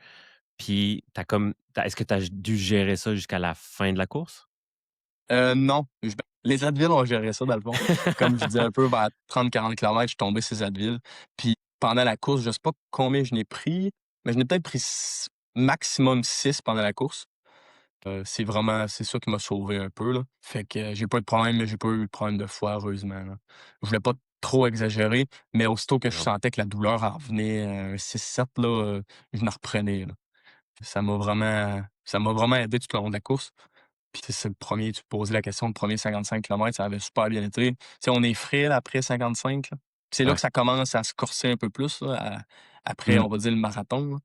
puis est-ce que tu as dû gérer ça jusqu'à la fin de la course? Non, les Advil ont géré ça dans le fond. Comme je disais un peu vers 30-40 km, je suis tombé sur les Advil, puis pendant la course, je sais pas combien je n'ai pris, mais je n'ai peut-être pris maximum 6 pendant la course. C'est ça qui m'a sauvé un peu, là. Fait que, j'ai pas eu de problème, mais j'ai pas eu de problème de foie, heureusement, là. Je voulais pas trop exagérer, mais aussitôt que je Non. sentais que la douleur en revenait, un 6-7 là, je m'en reprenais, là. Ça m'a vraiment aidé tout le long de la course. Puis tu sais, c'est le premier tu posais la question, le premier 55 km, ça avait super bien été. Tu sais, on est frais là, après 55 là. C'est là que Ouais. ça commence à se corser un peu plus là, après, Mmh. on va dire le marathon, là.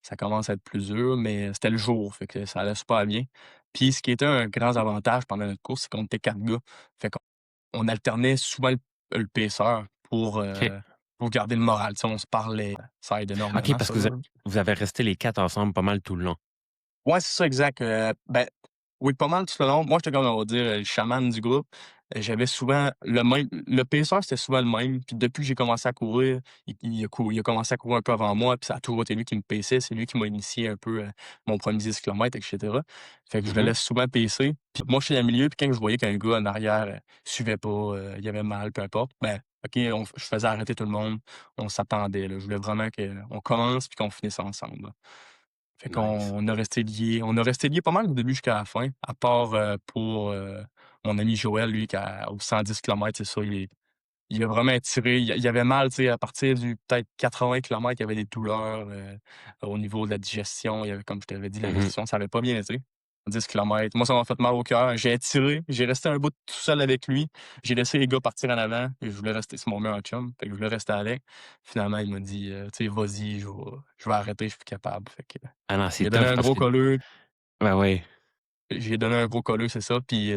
Ça commence à être plus dur, mais c'était le jour, fait que ça allait super bien. Puis ce qui était un grand avantage pendant notre course, c'est qu'on était 4 gars. Fait qu'on alternait souvent le pacer OK. pour garder le moral. Tu sais, on se parlait, ça aide OK, énormément parce ça, que là. vous avez resté les 4 ensemble pas mal tout le long. Ouais, c'est ça, exact. Ben, oui, pas mal tout le long. Moi, j'étais comme, on va dire, le chaman du groupe. J'avais souvent le pacer, c'était souvent le même. Puis depuis que j'ai commencé à courir, il a commencé à courir un peu avant moi, puis ça a toujours été lui qui me paçait. C'est lui qui m'a initié un peu, mon premier 10 km, et cetera. Fait que je le Mmh. laisse souvent pacer. Puis moi, je suis dans le milieu, puis quand je voyais qu'un gars en arrière, suivait pas, il avait mal, peu importe, ben, OK, je faisais arrêter tout le monde. On s'attendait, là. Je voulais vraiment qu'on commence puis qu'on finisse ensemble, là. Fait Nice. qu'on a resté liés pas mal au début jusqu'à la fin, à part, pour, mon ami Joël, lui, au 110 km, c'est ça, il a vraiment étiré. Il avait mal, tu sais, à partir du peut-être 80 km, il y avait des douleurs, au niveau de la digestion. Il y avait, comme je t'avais dit, la Mmh. digestion, ça avait pas bien été. 10 kilomètres. Moi, ça m'a fait mal au cœur. J'ai étiré, j'ai resté un bout tout seul avec lui. J'ai laissé les gars partir en avant et je voulais rester c'est mon meilleur chum, fait que je voulais rester avec. Finalement, il m'a dit, tu sais: «Vas-y, je vais arrêter, je suis plus capable». Fait que Ah non, j'ai c'est donné tough un parce gros que colleux, ben ouais. j'ai donné un gros colleux, c'est ça, puis,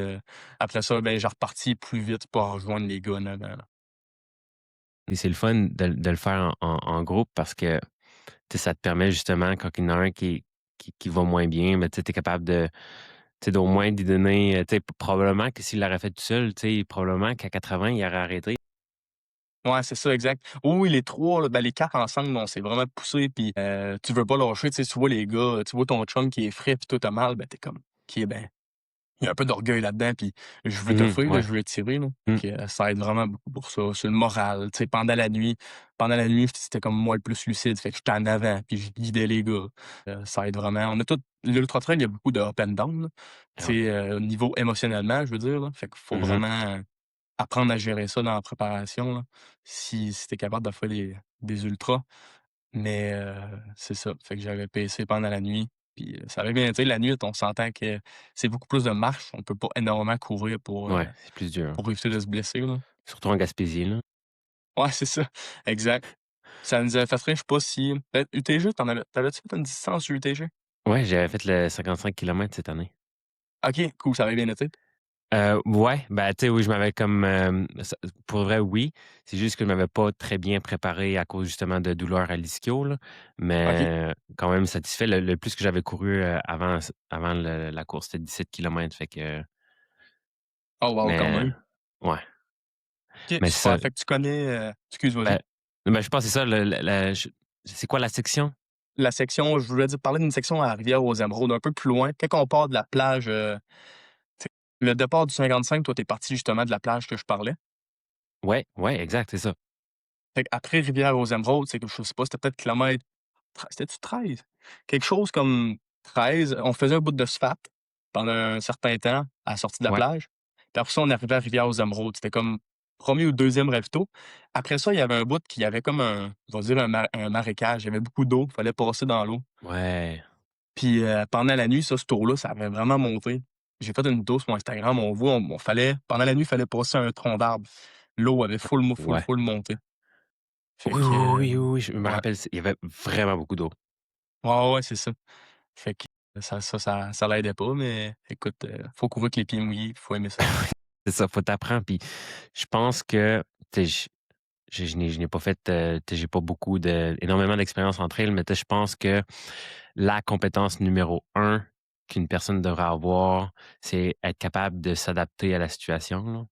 après ça, ben, j'ai reparti plus vite pour rejoindre les gars en avant, là. Et c'est le fun de le faire en groupe parce que, tu sais, ça te permet justement quand il y en a un qui va moins bien, mais tu es capable de tu sais, d'au moins d'y donner, tu sais, probablement que s'il l'aurait fait tout seul, tu sais, probablement qu'à 80, il aurait arrêté. Ouais, c'est ça, exact. Oui, oui, les 3 là, ben, les 4 ensemble, on s'est vraiment poussé puis, tu veux pas lâcher, tu sais, tu vois les gars, tu vois ton chum qui est frais puis toi tu mal, ben, tu es comme: «OK, ben, il y a un peu d'orgueil là-dedans, puis je veux Mmh t'offrir, là, ouais. je veux tirer, là». Mmh. Fait que, ça aide vraiment beaucoup pour ça, sur le moral, tu sais, pendant la nuit, c'était comme moi le plus lucide, fait que j'étais en avant, puis je guidais les gars. Ça aide vraiment. On a tout l'ultra trail, il y a beaucoup de up and down, là, tu Ah ouais. sais, au niveau émotionnellement, je veux dire, là. Fait qu'il faut Mmh. vraiment apprendre à gérer ça dans la préparation, là, si tu es capable de faire des ultras. Mais c'est ça, fait que j'avais pacé pendant la nuit, puis, ça avait bien été. La nuit, on s'entend que c'est beaucoup plus de marche, on peut pas énormément courir Ouais, c'est plus dur. pour éviter de se blesser, là. Surtout en Gaspésie, là. Ouais, c'est ça, exact. Ça nous avait fait rire, je sais pas si peut-être UTG, t'avais-tu fait une distance sur UTG? Ouais, j'avais fait le 55 kilomètres cette année. OK, cool, ça avait bien été? Ouais, ben, tu sais, oui, je m'avais comme, ça pour vrai, oui. C'est juste que je m'avais pas très bien préparé à cause justement de douleurs à l'ischio, là, OK. mais quand même satisfait. Le plus que j'avais couru, avant la course, c'était 17 kilomètres, fait que Oh wow, quand mais même. ouais, OK, mais c'est super, ça. fait que tu connais, excuse, vas-y. Ben je pense que c'est ça le je c'est quoi la section? La section, je voulais dire parler d'une section à Rivière-aux-Émeraudes, un peu plus loin. Quand on part de la plage, tu sais, le départ du 55, toi, tu es parti justement de la plage que je parlais. Ouais, ouais, exact, c'est ça. Fait qu'après Rivière-aux-Émeraudes, c'est que je sais pas, c'était peut-être kilomètre c'était-tu 13? Quelque chose comme 13. On faisait un bout de sphat pendant un certain temps à la sortie de la Ouais, plage. Puis après ça, on arrivait à Rivière-aux-Émeraudes. C'était comme premier ou deuxième ravito. Après ça, il y avait un bout qui avait comme on va dire un marécage. Il y avait beaucoup d'eau, il fallait passer dans l'eau. ouais, Puis, pendant la nuit, ça, ce tour-là, ça avait vraiment monté. J'ai fait une vidéo sur mon Instagram, on voit, on fallait pendant la nuit, il fallait passer un tronc d'arbre. L'eau avait ouais. full monté. Fait Oui, que, oui, oui, oui, oui, je me ouais. rappelle, il y avait vraiment beaucoup d'eau. Ouais, ouais, c'est ça. Fait que ça l'aidait pas, mais écoute, faut courir avec les pieds mouillés, faut aimer ça. C'est ça, faut t'apprendre. Puis je pense que, tu sais, je n'ai pas fait, tu sais, j'ai pas énormément d'expérience en trail, mais tu sais, je pense que la compétence numéro un qu'une personne devrait avoir, c'est être capable de s'adapter à la situation, là.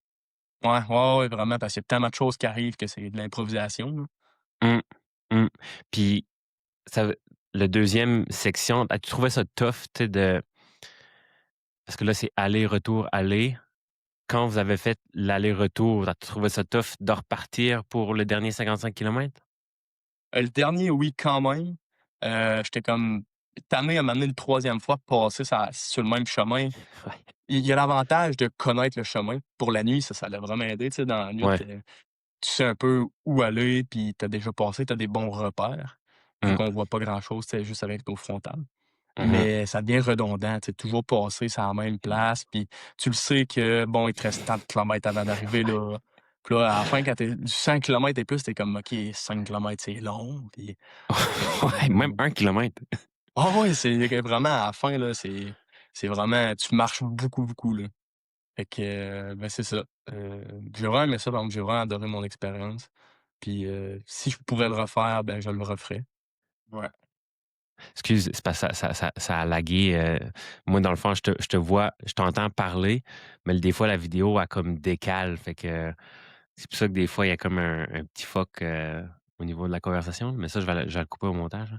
Ouais, ouais, ouais, vraiment, parce qu'il y a tellement de choses qui arrivent que c'est de l'improvisation, là. Mmh, mmh. Puis ça veut le deuxième section, tu trouvais ça tough, tu sais, parce que là, c'est aller-retour, aller. Quand vous avez fait l'aller-retour, as-tu trouvé ça tough de repartir pour le dernier 55 kilomètres? Le dernier, oui, quand même. J'étais comme tanné à m'amener une troisième fois, passer sur le même chemin. Ouais. Il y a l'avantage de connaître le chemin. Pour la nuit, ça l'a vraiment aidé, tu sais, dans la nuit, Ouais. tu sais un peu où aller, puis tu as déjà passé, tu as des bons repères, vu Mmh. qu'on voit pas grand-chose, tu sais, juste avec nos frontales. Mmh. Mais ça devient redondant, tu sais, toujours passer sur la même place, puis tu le sais que, bon, il te reste tant de kilomètres avant d'arriver là. Puis là, à la fin, quand tu du 100 kilomètres et plus, tu comme: «OK, 5 kilomètres, c'est long», puis Ouais, même 1 kilomètre. ah ouais, c'est vraiment à la fin, là, c'est vraiment tu marches beaucoup, beaucoup, là. Fait que, ben, c'est ça. J'ai vraiment aimé ça, par exemple, j'ai vraiment adoré mon expérience. Puis, si je pourrais le refaire, ben, je le referais. Ouais. Excuse, c'est parce que ça a lagué, moi, dans le fond, je te vois, je t'entends parler, mais des fois, la vidéo, elle comme décale, fait que c'est pour ça que des fois, il y a comme un petit fuck, au niveau de la conversation, mais ça, je vais le couper au montage, là.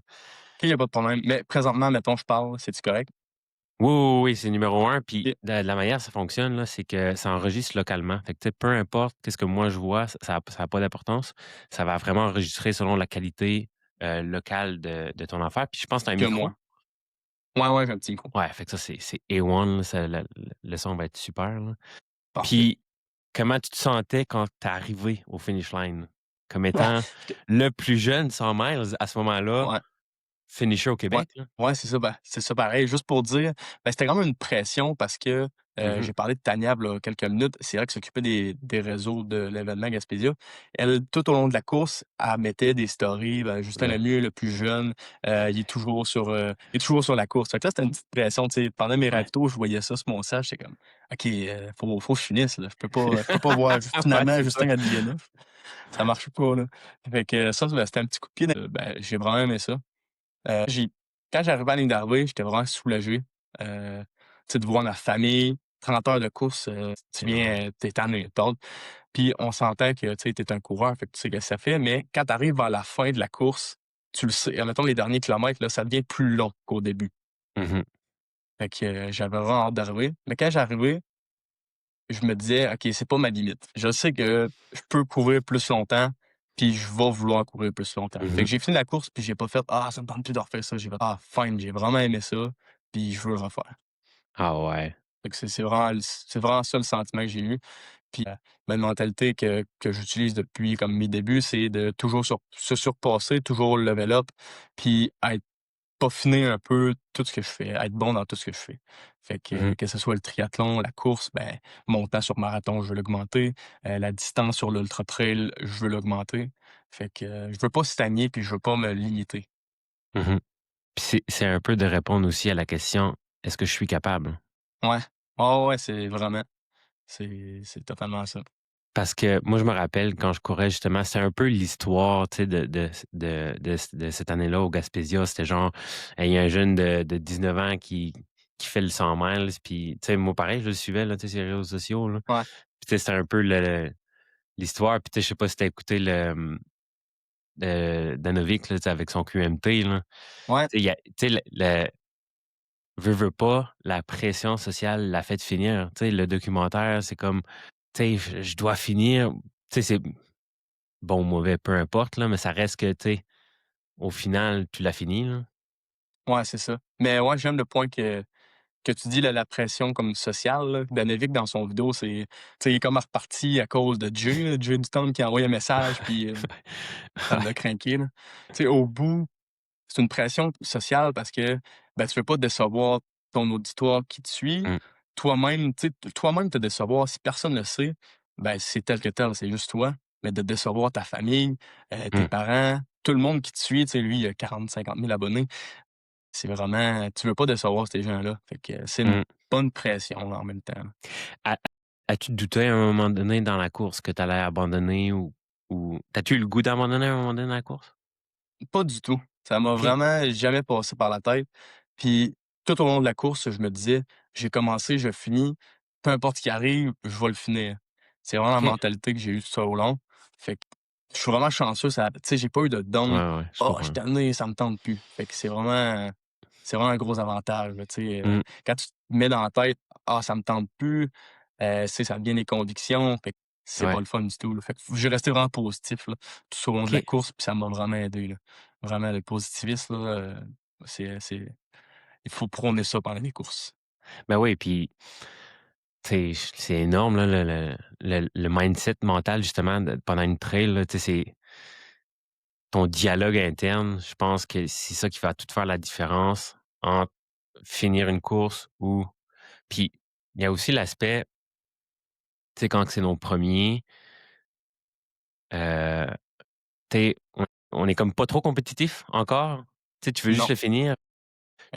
OK, y a pas de problème. Mais présentement, mettons, je parle, c'est-tu correct? Oui, oui, oui, c'est numéro un. Puis OK. la manière ça fonctionne, là, c'est que ça enregistre localement. Fait que, tu sais, peu importe qu'est-ce que moi je vois, ça a pas d'importance. Ça va vraiment enregistrer selon la qualité, locale de ton affaire. Puis je pense que tu as un Que micro? moi. Ouais, ouais, j'ai un petit micro. Ouais, fait que ça, c'est A1, là, ça le son va être super, là. Parfait. Puis comment tu te sentais quand tu es arrivé au finish line? Comme Ah, étant j'étais le plus jeune 100 miles à ce moment-là, ouais. Finisher au Ouais, Québec, là? ouais, c'est ça pareil. Juste pour dire, c'était quand même une pression parce que, Mmh. j'ai parlé de Tania, là, quelques minutes. C'est elle qui s'occupait des réseaux de l'événement Gaspésia. Elle, tout au long de la course, elle mettait des stories. Ben, Justin Ouais. Lemieux, le plus jeune, il est toujours sur la course. Fait que là, c'était une petite pression, tu sais. Pendant mes Ouais. ravitaux, je voyais ça sur mon sage, j'étais comme: «OK, faut que je finisse, là. Je peux pas voir Ouais, finalement c'est ça. Justin à Villeneuve. Ça marche pas, là». Fait que ça, c'était un petit coup de pied j'ai vraiment aimé ça. J'ai Quand j'arrivais à la ligne d'arrivée, j'étais vraiment soulagé, tu sais, de voir ma famille, 30 heures de course, tu Ouais. viens, tu es tanné, tu puis on s'entend que, tu sais, tu es un coureur, fait que tu sais ce que ça fait, mais quand tu arrives vers la fin de la course, tu le sais, admettons les derniers kilomètres, là, ça devient plus long qu'au début. Mmh. Fait que, j'avais vraiment hâte d'arriver, mais quand j'arrivais, je me disais: «OK, c'est pas ma limite. Je sais que je peux courir plus longtemps, puis je vais vouloir courir plus longtemps». Fait Mmh. que j'ai fini la course, puis j'ai pas fait: «Ah, ça me tente plus de refaire ça». J'ai fait: «Ah, fine, j'ai vraiment aimé ça, puis je veux le refaire». Ah ouais. Fait que c'est vraiment ça le sentiment que j'ai eu. Puis, ma mentalité que j'utilise depuis comme mes débuts, c'est de toujours se surpasser, toujours level up, puis être peaufiner un peu tout ce que je fais, être bon dans tout ce que je fais. Fait Mmh. que ce soit le triathlon, la course, mon temps sur marathon, je veux l'augmenter, la distance sur l'ultra trail, je veux l'augmenter. Fait que, je veux pas stagner, puis je veux pas me limiter. Mmh. Puis c'est un peu de répondre aussi à la question: «Est-ce que je suis capable?» Ouais. Ah ouais, c'est vraiment, c'est totalement ça. Parce que moi, je me rappelle quand je courais justement, c'est un peu l'histoire, tu sais, de cette année-là au Gaspésia. C'était genre, il y a un jeune de 19 ans qui fait le 100 miles, puis tu sais, moi pareil, je le suivais là, tu sais, sur les réseaux sociaux, là. Ouais. Puis tu sais, c'était un peu l'histoire, puis tu sais, je sais pas si tu écouté Danovic là, tu sais, avec son QMT, là. Ouais, Tu sais, il y a tu sais, le veux pas, la pression sociale l'a fait finir. Tu sais, le documentaire, c'est comme, tu sais, je dois finir. Tu sais, c'est bon ou mauvais, peu importe, là, mais ça reste que, tu sais, au final, tu l'as fini, là. ouais, c'est ça. Mais ouais, j'aime le point que tu dis, là, la pression comme sociale, là. Danovic, dans son vidéo, tu sais, il est comme reparti à cause de Jay, là, Jay Dutton qui a envoyé un message, puis ça l'a craqué, là. Tu sais, au bout, c'est une pression sociale parce que, tu veux pas décevoir ton auditoire qui te suit. Mmh, Toi-même, tu sais, toi-même te décevoir, si personne ne le sait, c'est tel que tel, c'est juste toi. Mais de décevoir ta famille, tes mmh, parents, tout le monde qui te suit, tu sais, lui, il a 40-50 000 abonnés. C'est vraiment tu veux pas décevoir ces gens-là. Fait que c'est une mmh. bonne pression, là, en même temps. A As-tu douté à un moment donné dans la course que tu allais abandonner ou t'as-tu eu le goût d'abandonner à un moment donné dans la course? Pas du tout. Ça m'a OK. vraiment jamais passé par la tête. Puis tout au long de la course, je me disais: «J'ai commencé, je finis, peu importe ce qui arrive, je vais le finir». C'est vraiment la OK. mentalité que j'ai eue tout au long. Fait que je suis vraiment chanceux, ça tu sais, j'ai pas eu de Ouais, down: ouais, je «Oh, je suis comprends. tanné, ça me tente plus». Fait que c'est vraiment un gros avantage, là, tu sais, Mmh, quand tu te mets dans la tête: «Ah, ça me tente plus», tu sais, ça devient des convictions, fait que c'est pas ouais. le fun du tout, là. Fait que j'ai resté vraiment positif, là, tout au long de la OK. course, puis ça m'a vraiment aidé, là. Vraiment le positivisme, là, c'est il faut prôner ça pendant les courses. Ben oui, puis, tu sais, c'est énorme, là, le mindset mental, justement, pendant une trail, là, tu sais, c'est ton dialogue interne. Je pense que c'est ça qui va tout faire la différence entre finir une course ou puis il y a aussi l'aspect, tu sais, quand c'est nos premiers, heu, tu sais, on est comme pas trop compétitif encore. Tu sais, tu veux juste Non, le finir.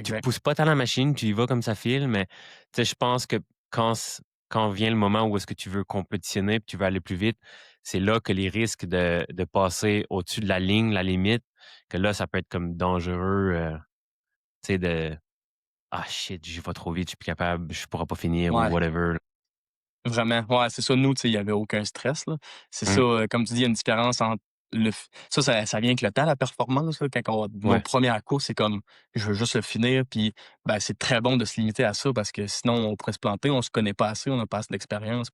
Tu exact. pousses pas tant la machine, tu y vas comme ça file, mais tu sais, je pense que quand c quand vient le moment où est-ce que tu veux compétitionner, puis tu veux aller plus vite, c'est là que les risques de passer au-dessus de la ligne, la limite, que là, ça peut être comme dangereux, tu sais, de: «Ah shit, j'y vais trop vite, je suis plus capable, je pourrai pas finir» ou Ouais. whatever, là. Vraiment, ouais, c'est ça. Nous, tu sais, il y avait aucun stress, là. C'est ça, Mmh, comme tu dis, il y a une différence entre le f ça vient avec le temps, la performance, là. Quand nos ouais, premières courses, c'est comme: «Je veux juste le finir», puis, c'est très bon de se limiter à ça parce que sinon on pourrait se planter, on se connaît pas assez, on n'a pas assez d'expérience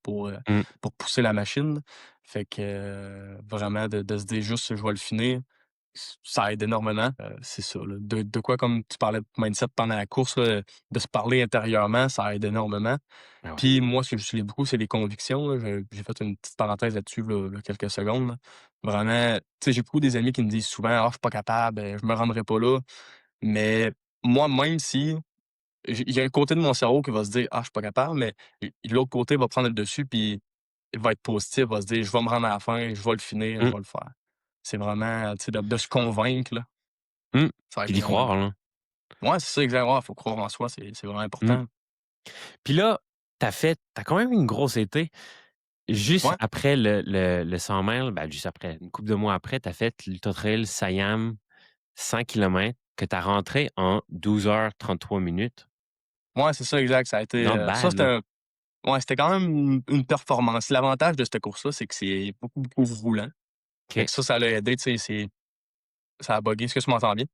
mmh, pour pousser la machine. Fait que, vraiment de se dire juste: «Je vais le finir», ça aide énormément. C'est ça, là. De quoi comme tu parlais de mindset pendant la course, là, de se parler intérieurement, ça aide énormément. ah ouais. Puis moi, ce que j'utilise beaucoup, c'est les convictions, là. J'ai fait une petite parenthèse là-dessus, là, quelques secondes, là. Vraiment, tu sais, j'ai beaucoup des amis qui me disent souvent: «Ah, je suis pas capable, je me rendrai pas là». Mais moi, même si il y a un côté de mon cerveau qui va se dire: «Ah, je suis pas capable», mais l'autre côté va prendre le dessus, puis il va être positif, va se dire: «Je vais me rendre à la fin, je vais le finir, je Mmh, vais le faire». C'est vraiment, tu sais, de se convaincre, là, mmh. ça va Puis être d'y vraiment croire, important. là. Ouais, c'est ça, exact. Ouais, faut croire en soi, c'est vraiment Mmh. important. Puis là, t'as quand même une grosse été. Juste Ouais, après le 100 miles, ben, juste après, une couple de mois après, tu as fait l'Ultra Trail Siam 100 kilomètres que tu as rentré en 12 h 33 minutes. ouais, c'est ça, exact. Ça a été, Not ça, bad, c'était là. ouais, c'était quand même une performance. L'avantage de cette course-là, c'est que c'est beaucoup, beaucoup roulant. Fait OK. que ça l'a aidé, tu sais, ça a buggé. Est-ce que tu m'entends bien?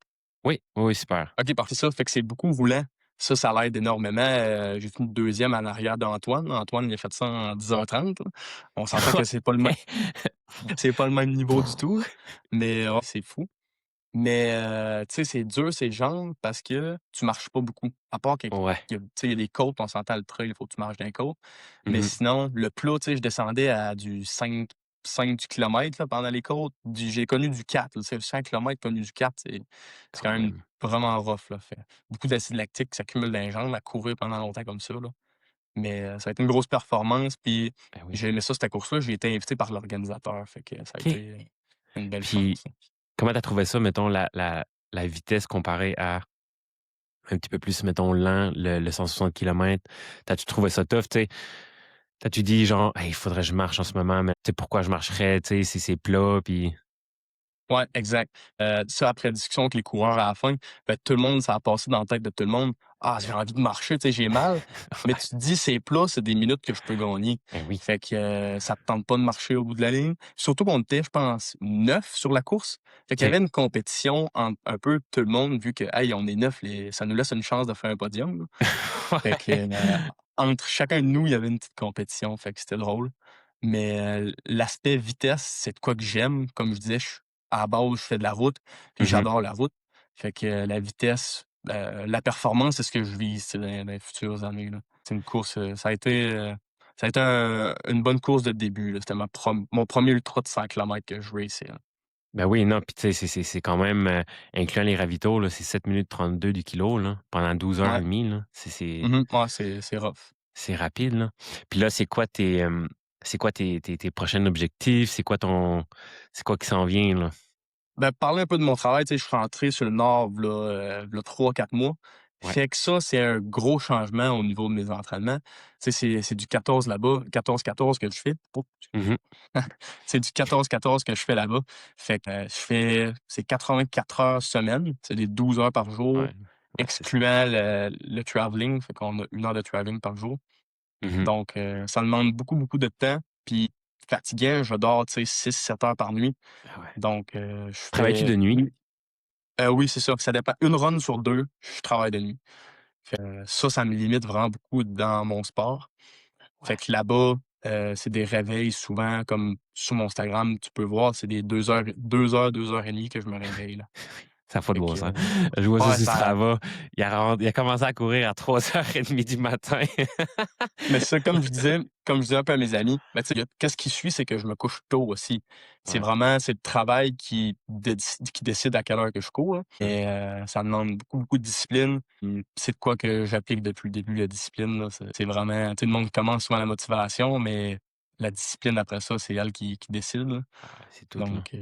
Oui, oui, oui, super. OK, parfait, ça. Fait que c'est beaucoup roulant. Ça l'aide énormément. J'ai fini 2e en arrière d'Antoine. Antoine, il a fait ça en 10h30 là. On s'entend que c'est pas le même niveau du tout, mais ouais, c'est fou. Mais tu sais, c'est dur ces jambes parce que tu marches pas beaucoup. À part que Ouais. tu sais, il y a des côtes, on s'entend le trail, il faut que tu marches dans les côtes. Mais Mmh. sinon, le plat, tu sais, je descendais à du 5 du kilomètre là, pendant les côtes. J'ai connu du 4 là, tu sais, le 5 kilomètres connu du 4 c'est Quand quand même même. vraiment rough, là. Fait beaucoup d'acide lactique qui s'accumule dans les jambes à courir pendant longtemps comme ça, là. Mais ça a été une grosse performance, puis Ben oui. j'ai aimé ça, cette course-là. J'ai été invité par l'organisateur, fait que ça a OK. été une belle Puis chance, là. comment tu as trouvé ça, mettons, la vitesse comparée à un petit peu plus, mettons, lent, le 160 kilomètres? T'as-tu trouvé ça tough, tu sais? T'as-tu dit genre: «Hey, il faudrait que je marche en ce moment, mais tu sais, pourquoi je marcherais, tu sais, si c'est plat?» puis Ouais, exact. Ça, après discussion avec les coureurs à la fin, tout le monde ça a passé dans la tête de tout le monde: «Ah, j'ai envie de marcher, tu sais, j'ai mal». Mais Ouais. tu te dis: «C'est plat, c'est des minutes que je peux gagner». Ben oui. Fait que, ça te tente pas de marcher au bout de la ligne. Surtout qu'on était, je pense, 9 sur la course. Fait qu'il y OK. avait une compétition entre un peu tout le monde vu que, hey, on est 9, ça nous laisse une chance de faire un podium, là. Fait que, Ouais. entre chacun de nous, il y avait une petite compétition, fait que c'était drôle. Mais, l'aspect vitesse, c'est de quoi que j'aime. Comme je disais, à la base, je fais de la route, puis Mmh. j'adore la route. Fait que, la vitesse, la performance, c'est ce que je vise, c'est dans les futures années, là. C'est une course, ça a été une bonne course de début, là. C'était mon premier ultra de 100 kilomètres que je raceais, là. Ben oui, non, puis tu sais, c'est quand même, incluant les ravitaux, là, c'est 7 minutes 32 du kilo, là, pendant 12 heures et Ouais. demie, là. C'est Mmh. Ouais, c'est rough. c'est rapide, là. Puis là, c'est quoi tes prochains objectifs? C'est quoi qui s'en vient, là? Ben, parler un peu de mon travail, tu sais, je suis rentré sur le Nord v'là 3-4 mois. Ouais. Fait que ça, c'est un gros changement au niveau de mes entraînements. Tu sais, c'est du 14 là-bas, 14-14 que je fais. Oups, excuse. Mmh. C'est du 14-14 que je fais là-bas. Fait que, c'est 84 heures semaine, c'est des 12 heures par jour, Ouais. Ouais, c'est ça. excluant le travelling, fait qu'on a 1 heure de travelling par jour. Mmh. Donc, ça demande beaucoup, beaucoup de temps, puis fatiguant, je dors, tu sais, 6-7 heures par nuit. Ah ouais. Donc, je Travailles-tu fais de nuit? oui, c'est ça, ça dépend. Une run sur 2, je travaille de nuit. Ça me limite vraiment beaucoup dans mon sport. Fait Ouais. que là-bas, c'est des réveils souvent comme sur mon Instagram, tu peux voir, c'est des 2 heures et demie que je me réveille, là. Ça a pas de Fait bon que, sens. Je vois ça ouais, sur ça Strava. Il a commencé à courir à 3h30 du matin. mais ça, comme je disais un peu à mes amis, ben, tu sais, qu'est-ce qui suit, c'est que je me couche tôt aussi. Ouais. C'est le travail qui décide à quelle heure que je cours, là Mmh. et ça demande beaucoup, beaucoup de discipline. C'est de quoi que j'applique depuis le début, la discipline, là. C'est vraiment tu sais, le monde commence souvent la motivation, mais la discipline après ça, c'est elle qui décide, là. Ah ouais, c'est tout, là. Donc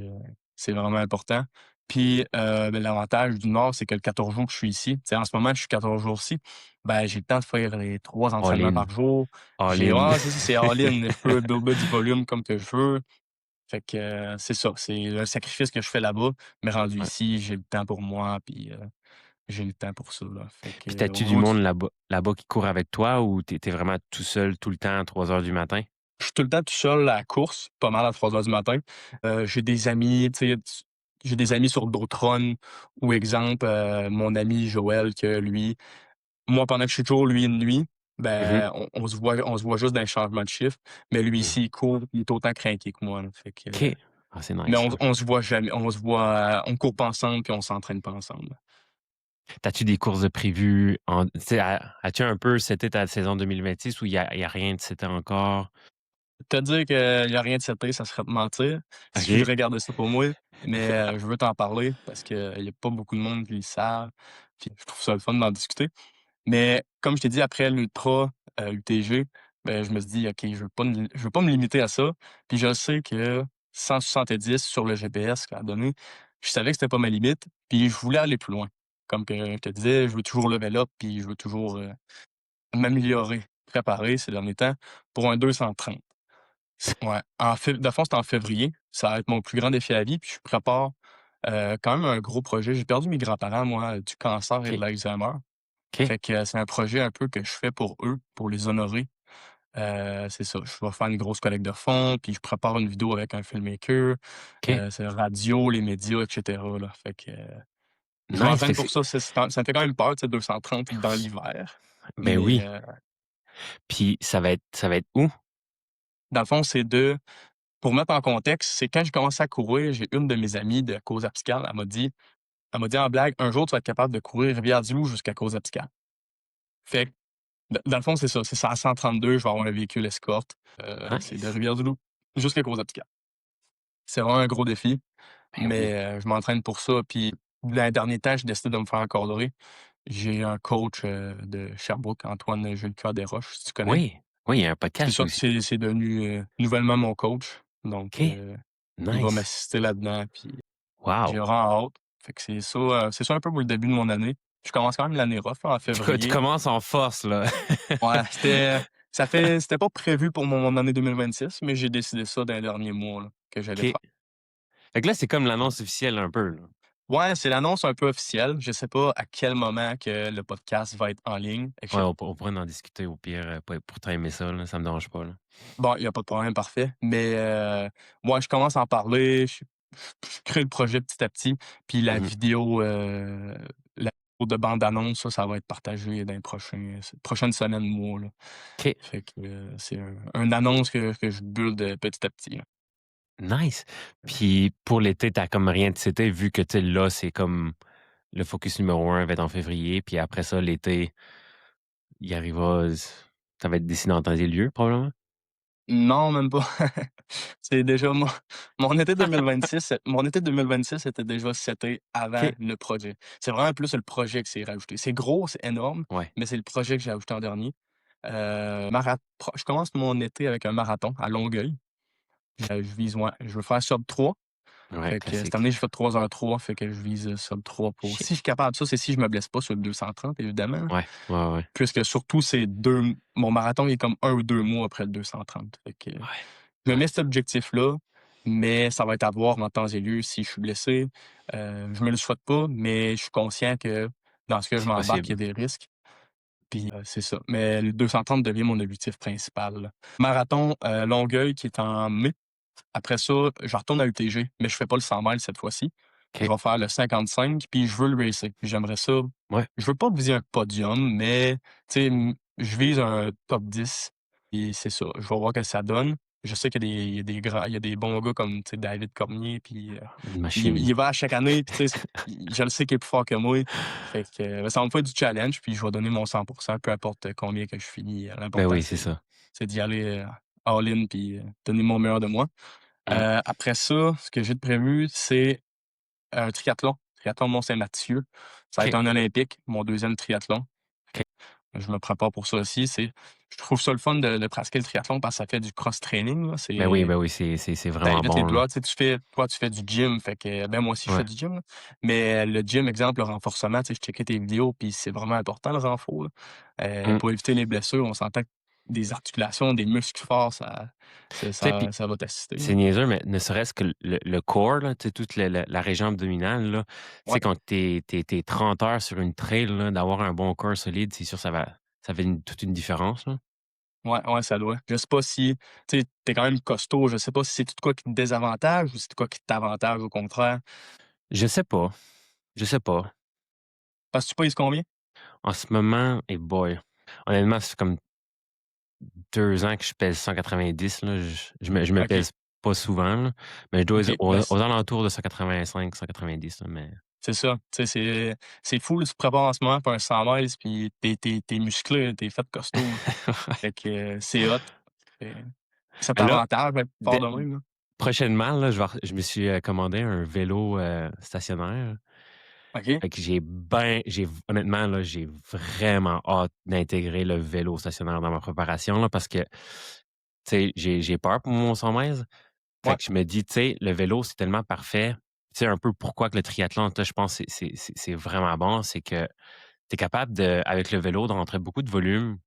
c'est vraiment important. Puis, ben, l'avantage du Nord, c'est que le 14 jours que je suis ici, tu sais, en ce moment, je suis 14 jours ici, ben, j'ai le temps de faire les 3 All entraînements in. par jour. All J'ai in. ouais, c'est ça, c'est all-in. Je peux builder du volume comme que je veux. Fait que, c'est ça, c'est le sacrifice que je fais là-bas, mais rendu Ouais. ici, j'ai le temps pour moi, puis, j'ai le temps pour ça, là. Fait Puis que, au t'as-tu du niveau du monde là-bas qui court avec toi ou t'es vraiment tout seul tout le temps à 3 heures du matin? je suis tout le temps tout seul à la course, pas mal à 3 heures du matin. J'ai des amis, tu sais, j'ai des amis sur d'autres runs ou exemple, mon ami Joël que lui moi, pendant que je suis toujours lui une nuit, Mmh. ben, on se voit juste dans les changements de shift. Mais lui Mmh. ici, il court, il est autant craqué que moi, là. Fait que, OK. Ah, c'est mais nice ça. on se voit jamais. On court pas ensemble puis on s'entraîne pas ensemble. T'as-tu des courses de prévues tu sais, as-tu un peu seté ta saison 2026 ou il y a rien de seté encore? Te dire qu'il y a rien de seté, ça serait te mentir, si je OK. voudrais garder ça pour moi, mais je veux t'en parler parce qu'il y a pas beaucoup de monde qui le savent, puis je trouve ça le fun d'en discuter. Mais comme je t'ai dit, après l'ultra, UTG, ben, je me suis dit: «OK, je veux pas me limiter à ça». Puis je sais que 170 sur le GPS qu'elle a donné, je savais que c'était pas ma limite, puis je voulais aller plus loin. Comme que je te disais, je veux toujours level up, puis je veux toujours, m'améliorer, préparer ces derniers temps pour un 230. Ouais, dans le fond, c'était en février. Ça va être mon plus grand défi à vie, puis je prépare, quand même un gros projet. J'ai perdu mes grands-parents, moi, du cancer et de OK. l'Alzheimer. OK. Fait que, c'est un projet un peu que je fais pour eux, pour les honorer. C'est ça, je vais faire une grosse collecte de fonds, puis je prépare une vidéo avec un filmmaker, OK. c'est radio, les médias, et cetera, là. Fait que, je Nice. Fait m'entraîne que pour c'est ça. Ça me fait quand même peur, tu sais, 230 dans l'hiver. ben Mais, oui. Puis ça va être où? dans le fond, pour mettre en contexte, c'est quand j'ai commencé à courir, j'ai une de mes amies de Cause-Apicale, elle m'a dit en blague: «Un jour, tu vas être capable de courir Rivière-du-Loup jusqu'à Cause-Apicale». Fait que, dans le fond, c'est ça, c'est ça à 132, je vais avoir un véhicule escorte, c'est de Nice. Rivière-du-Loup jusqu'à Cause-Apicale. C'est vraiment un gros défi, Ben oui. mais je m'entraîne pour ça. Puis dans les derniers temps, j'ai décidé de me faire encadrer. J'ai un coach, de Sherbrooke, Antoine Jules Desroches, si tu connais. Oui. Oui, il y a un C'est podcast lui ça, aussi. c'est devenu, nouvellement mon coach. Donc, OK. il va Nice. m'assister là-dedans, puis j'ai Wow. vraiment hâte. Fait que c'est ça un peu pour le début de mon année. Je commence quand même l'année rough, là, en Tu février. commences en force, là. Ouais, c'était pas prévu pour mon année 2026, mais j'ai décidé ça dans les derniers mois, là, que j'allais OK. faire. Fait que là, c'est comme Ouais. l'annonce officielle un peu, là. Ouais, c'est l'annonce un peu officielle. Je sais pas à quel moment que le podcast va être en ligne et Ouais, cetera. on pourrait en discuter au pire, pour timer ça, là, ça me dérange pas, là. Bon, il y a pas de problème, parfait. Mais, moi, je commence à en parler, je crée le projet petit à petit, puis Mmh. la vidéo de bande-annonce, ça va être partagé dans les prochaines semaines, mois, là. OK. Fait que, c'est une annonce que je build, petit à petit, là. Nice. Puis pour l'été, tu comme rien de cet vu que, tu sais, là, c'est comme le focus numéro un va être en février, puis après ça, l'été, il arrivera ça va être décidé en temps et lieu, probablement? Non, même pas. C'est déjà mon été 2026 était déjà seté avant OK. le projet. C'est vraiment plus le projet qui s'est rajouté. C'est gros, c'est énorme, Ouais. mais c'est le projet que j'ai ajouté en dernier. Je commence mon été avec un marathon à Longueuil. Je vise ouais, je veux faire sub 3. Ouais, Fait que cette classique. année, j'ai fait 3h03, fait que je vise, sub 3 pour Shit. si je suis capable ça, c'est si je me blesse pas sur le 230 évidemment, Ouais, ouais, ouais. puisque surtout c'est 2 mon marathon il est comme 1 ou 2 mois après le 230. Fait que Ouais, je me ouais. mets cet objectif-là, mais ça va être à voir en temps et lieu si je suis blessé. Je me le souhaite pas, mais je suis conscient que dans ce que je C'est m'embarque, il y a possible. des risques. Puis, c'est ça. Mais le 230 devient mon objectif principal, là. Marathon, Longueuil qui est en mai. Après ça, je retourne à UTG, mais je fais pas le 100 miles cette fois-ci. Je OK. vais faire le 55, puis je veux le racer. J'aimerais ça Ouais. je veux pas viser un podium, mais tu sais, je vise un top 10 et c'est ça. Je vais voir que ça donne. Je sais qu'il y a des bons gars comme, tu sais, David Cormier, puis, Une il machine. y va à chaque année, puis tu sais, je le sais qu'il est plus fort que moi. Fait que, ça va me faire du challenge, puis je vais donner mon 100 peu importe combien que je finis. Ben L'important, oui, c'est c'est ça. d'y aller, all-in, puis, donner mon meilleur de moi. Mmh. Après ça, ce que j'ai de prévu, c'est un triathlon Mont-Saint-Mathieu. Ça va être OK. un olympique, mon deuxième triathlon. OK. Je me prépare pour ça aussi. Je trouve ça le fun de pratiquer le triathlon parce que ça fait du cross-training, là. Ben oui, c'est Ça vraiment évite les bon, là. douleurs. Tu sais, tu fais du gym, fait que, ben, moi aussi, je fais Ouais. du gym, là. Mais le gym, exemple, le renforcement, tu sais, je checkais tes vidéos, puis c'est vraiment important, le renfort, là. Mmh. Pour éviter les blessures, on s'entend que des articulations, des muscles forts, Tu sais, puis ça va t'assister, là. c'est niaiseux, mais ne serait-ce que le core, là, tu sais, toute la région abdominale, là, tu sais, Ouais. quand tu 30 heures sur une trail, là, d'avoir un bon corps solide, c'est sûr, ça fait toute une différence, là. Ouais, ouais, ça doit. Je sais pas si tu sais, tu quand même costaud, je sais pas si c'est tout quoi qui te désavantage ou c'est quoi qui t'avantage au contraire? Je sais pas, je sais pas. Parce que tu pèses combien? En ce moment, et boy, honnêtement, ça fait comme 2 ans que je pèse 190 là, je me OK, pèse pas souvent, là, mais je dois OK. être aux alentours de 185-190 là, mais C'est ça. Tu sais, c'est fou, là, tu te prépares en ce moment pour un 100 miles puis tu es musclé, tu es fait costaud. Fait que, c'est hot. Et cet Ben là, avantage d'être fort dès de même, là. prochainement, là, je me suis, commandé un vélo, stationnaire. OK. Fait que honnêtement, là, j'ai vraiment hâte d'intégrer le vélo stationnaire dans ma préparation, là, parce que, tu sais, j'ai peur pour mon 100 mètres. Fait Ouais, que je me dis, tu sais, le vélo, c'est tellement parfait. Tu sais, un peu pourquoi que le triathlon, tu sais, je pense que c'est vraiment bon, c'est que tu es capable de avec le vélo, de rentrer beaucoup de volume,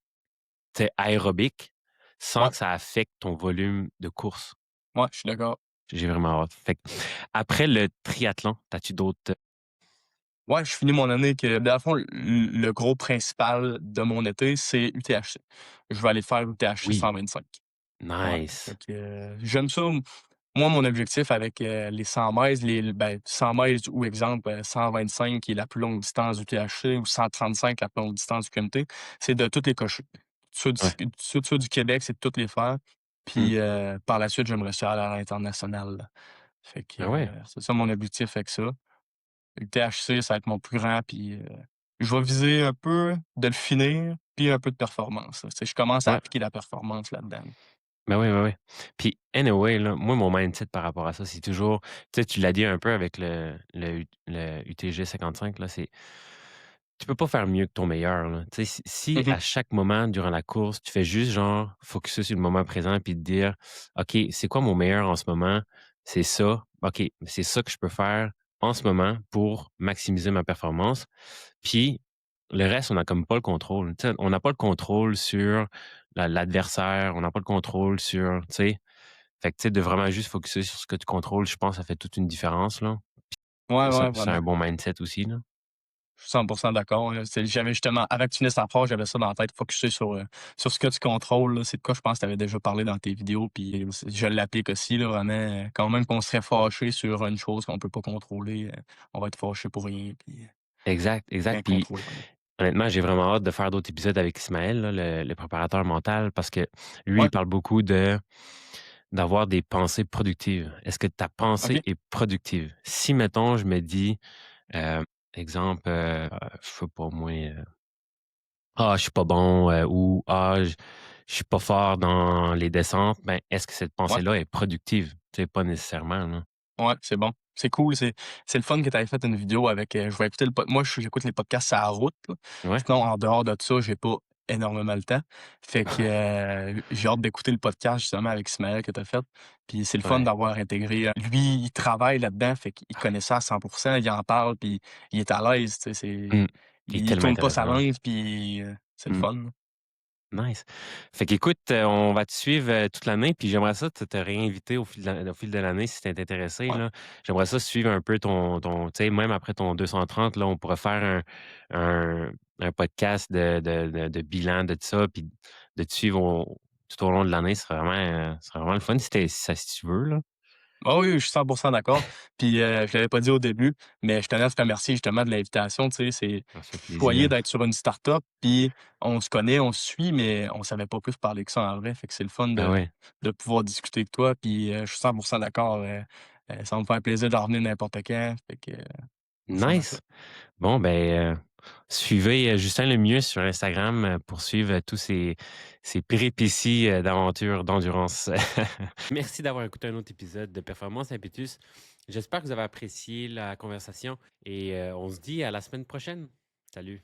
tu sais, aérobique, sans ouais, que ça affecte ton volume de course. ouais, je suis d'accord. J'ai vraiment hâte. Fait que après le triathlon, as-tu d'autres Ouais, je finis mon année que dans le fond, le gros principal de mon été, c'est UTHC. Je vais aller faire UTHC oui, 125. Ouais, fait nice. que, j'aime ça. Moi, mon objectif avec, les 100 miles, 100 miles ou exemple, 125 qui est la plus longue distance du THC ou 135 la plus longue distance du QMT, c'est de toutes les cocher. Ouais. Ceux du Québec, c'est de toutes les faire. Mmh. Puis, par la suite, j'aimerais ça aller à l'international, là. Fait que, Ah ouais? c'est ça mon objectif avec ça. Le THC, ça va être mon plus grand, puis, je vais viser un peu de le finir, puis un peu de performance, là. Tu sais, je commence à Ouais. appliquer la performance là-dedans. Ben oui, oui, oui. Puis anyway, là, moi, mon mindset par rapport à ça, c'est toujours tu sais, tu l'as dit un peu avec le UTG 55 là, c'est tu peux pas faire mieux que ton meilleur, là. Tu sais, si Mmh. à chaque moment durant la course, tu fais juste genre focuser sur le moment présent puis te dire: «OK, c'est quoi mon meilleur en ce moment? C'est ça. OK, c'est ça que je peux faire en ce moment pour maximiser ma performance». Puis le reste, on n'a comme pas le contrôle. Tu sais, on n'a pas le contrôle sur l'adversaire, on n'a pas le contrôle sur, tu sais? Fait que, tu sais, de vraiment juste focuser sur ce que tu contrôles, je pense que ça fait toute une différence, là. Ouais, ouais, C'est vraiment. un bon mindset aussi, là. Je suis 100 d'accord, là. J'avais justement avant que tu finisses ta phrase, j'avais ça dans la tête, focuser sur ce que tu contrôles, là. C'est de quoi je pense que tu avais déjà parlé dans tes vidéos, puis je l'applique aussi, là, vraiment, quand même qu'on serait fâché sur une chose qu'on peut pas contrôler, on va être fâché pour rien, puis Exact, exact. rien Puis contrôler vraiment. honnêtement, j'ai vraiment hâte de faire d'autres épisodes avec Ismaël, là, le préparateur mental, parce que lui, Ouais, il parle beaucoup d'avoir des pensées productives. Est-ce que ta pensée OK. est productive? Si, mettons, je me dis, exemple, je sais pas moi, «Ah, je suis pas bon», ou «Ah, je suis pas fort dans les descentes», ben, est-ce que cette Ouais. pensée-là est productive? Tu sais, pas nécessairement, là. Ouais, c'est bon. C'est cool, c'est le fun que tu aies fait une vidéo avec, je vais écouter le pod moi, j'écoute les podcasts à la route, là. Ouais, Sinon, en dehors de ça, j'ai pas énormément le temps. Fait que, j'ai hâte d'écouter le podcast justement avec Ismaël que tu as fait. Puis c'est le fun ouais. d'avoir intégré, lui, il travaille là-dedans, fait qu'il connaît ça à 100. Il en parle, puis il est à l'aise, tu sais, Mmh. Il est il tellement tourne pas sa intéressant. langue, puis, c'est le Mmh. fun. Nice. Fait qu'écoute, on va te suivre, toute l'année, puis j'aimerais ça te réinviter au fil de l'année si tu es intéressé, Ouais. là. J'aimerais ça suivre un peu ton tu sais, même après ton 230 là, on pourrait faire un podcast de bilan de ça, puis de te suivre tout au long de l'année. Ce serait vraiment le fun si tu veux, là. Ah oui, je suis 100 d'accord. Puis, je l'avais pas dit au début, mais je tenais à te remercier justement de l'invitation, tu sais, c'est Ça fait choyé plaisir. d'être sur une start-up, puis on se connaît, on se suit, mais on savait pas plus parler que ça en vrai, fait que c'est le fun Ben ouais. de pouvoir discuter avec toi, puis, je suis 100 d'accord, ça va me faire plaisir d'en revenir n'importe quand, fait que, ça ressemble à ça. Nice. Bon, ben, suivez, Justin Lemieux sur Instagram, pour suivre, tous ces péripéties, d'aventures, d'endurance. Merci d'avoir écouté un autre épisode de Performance Impetus. J'espère que vous avez apprécié la conversation et on se dit à la semaine prochaine. Salut.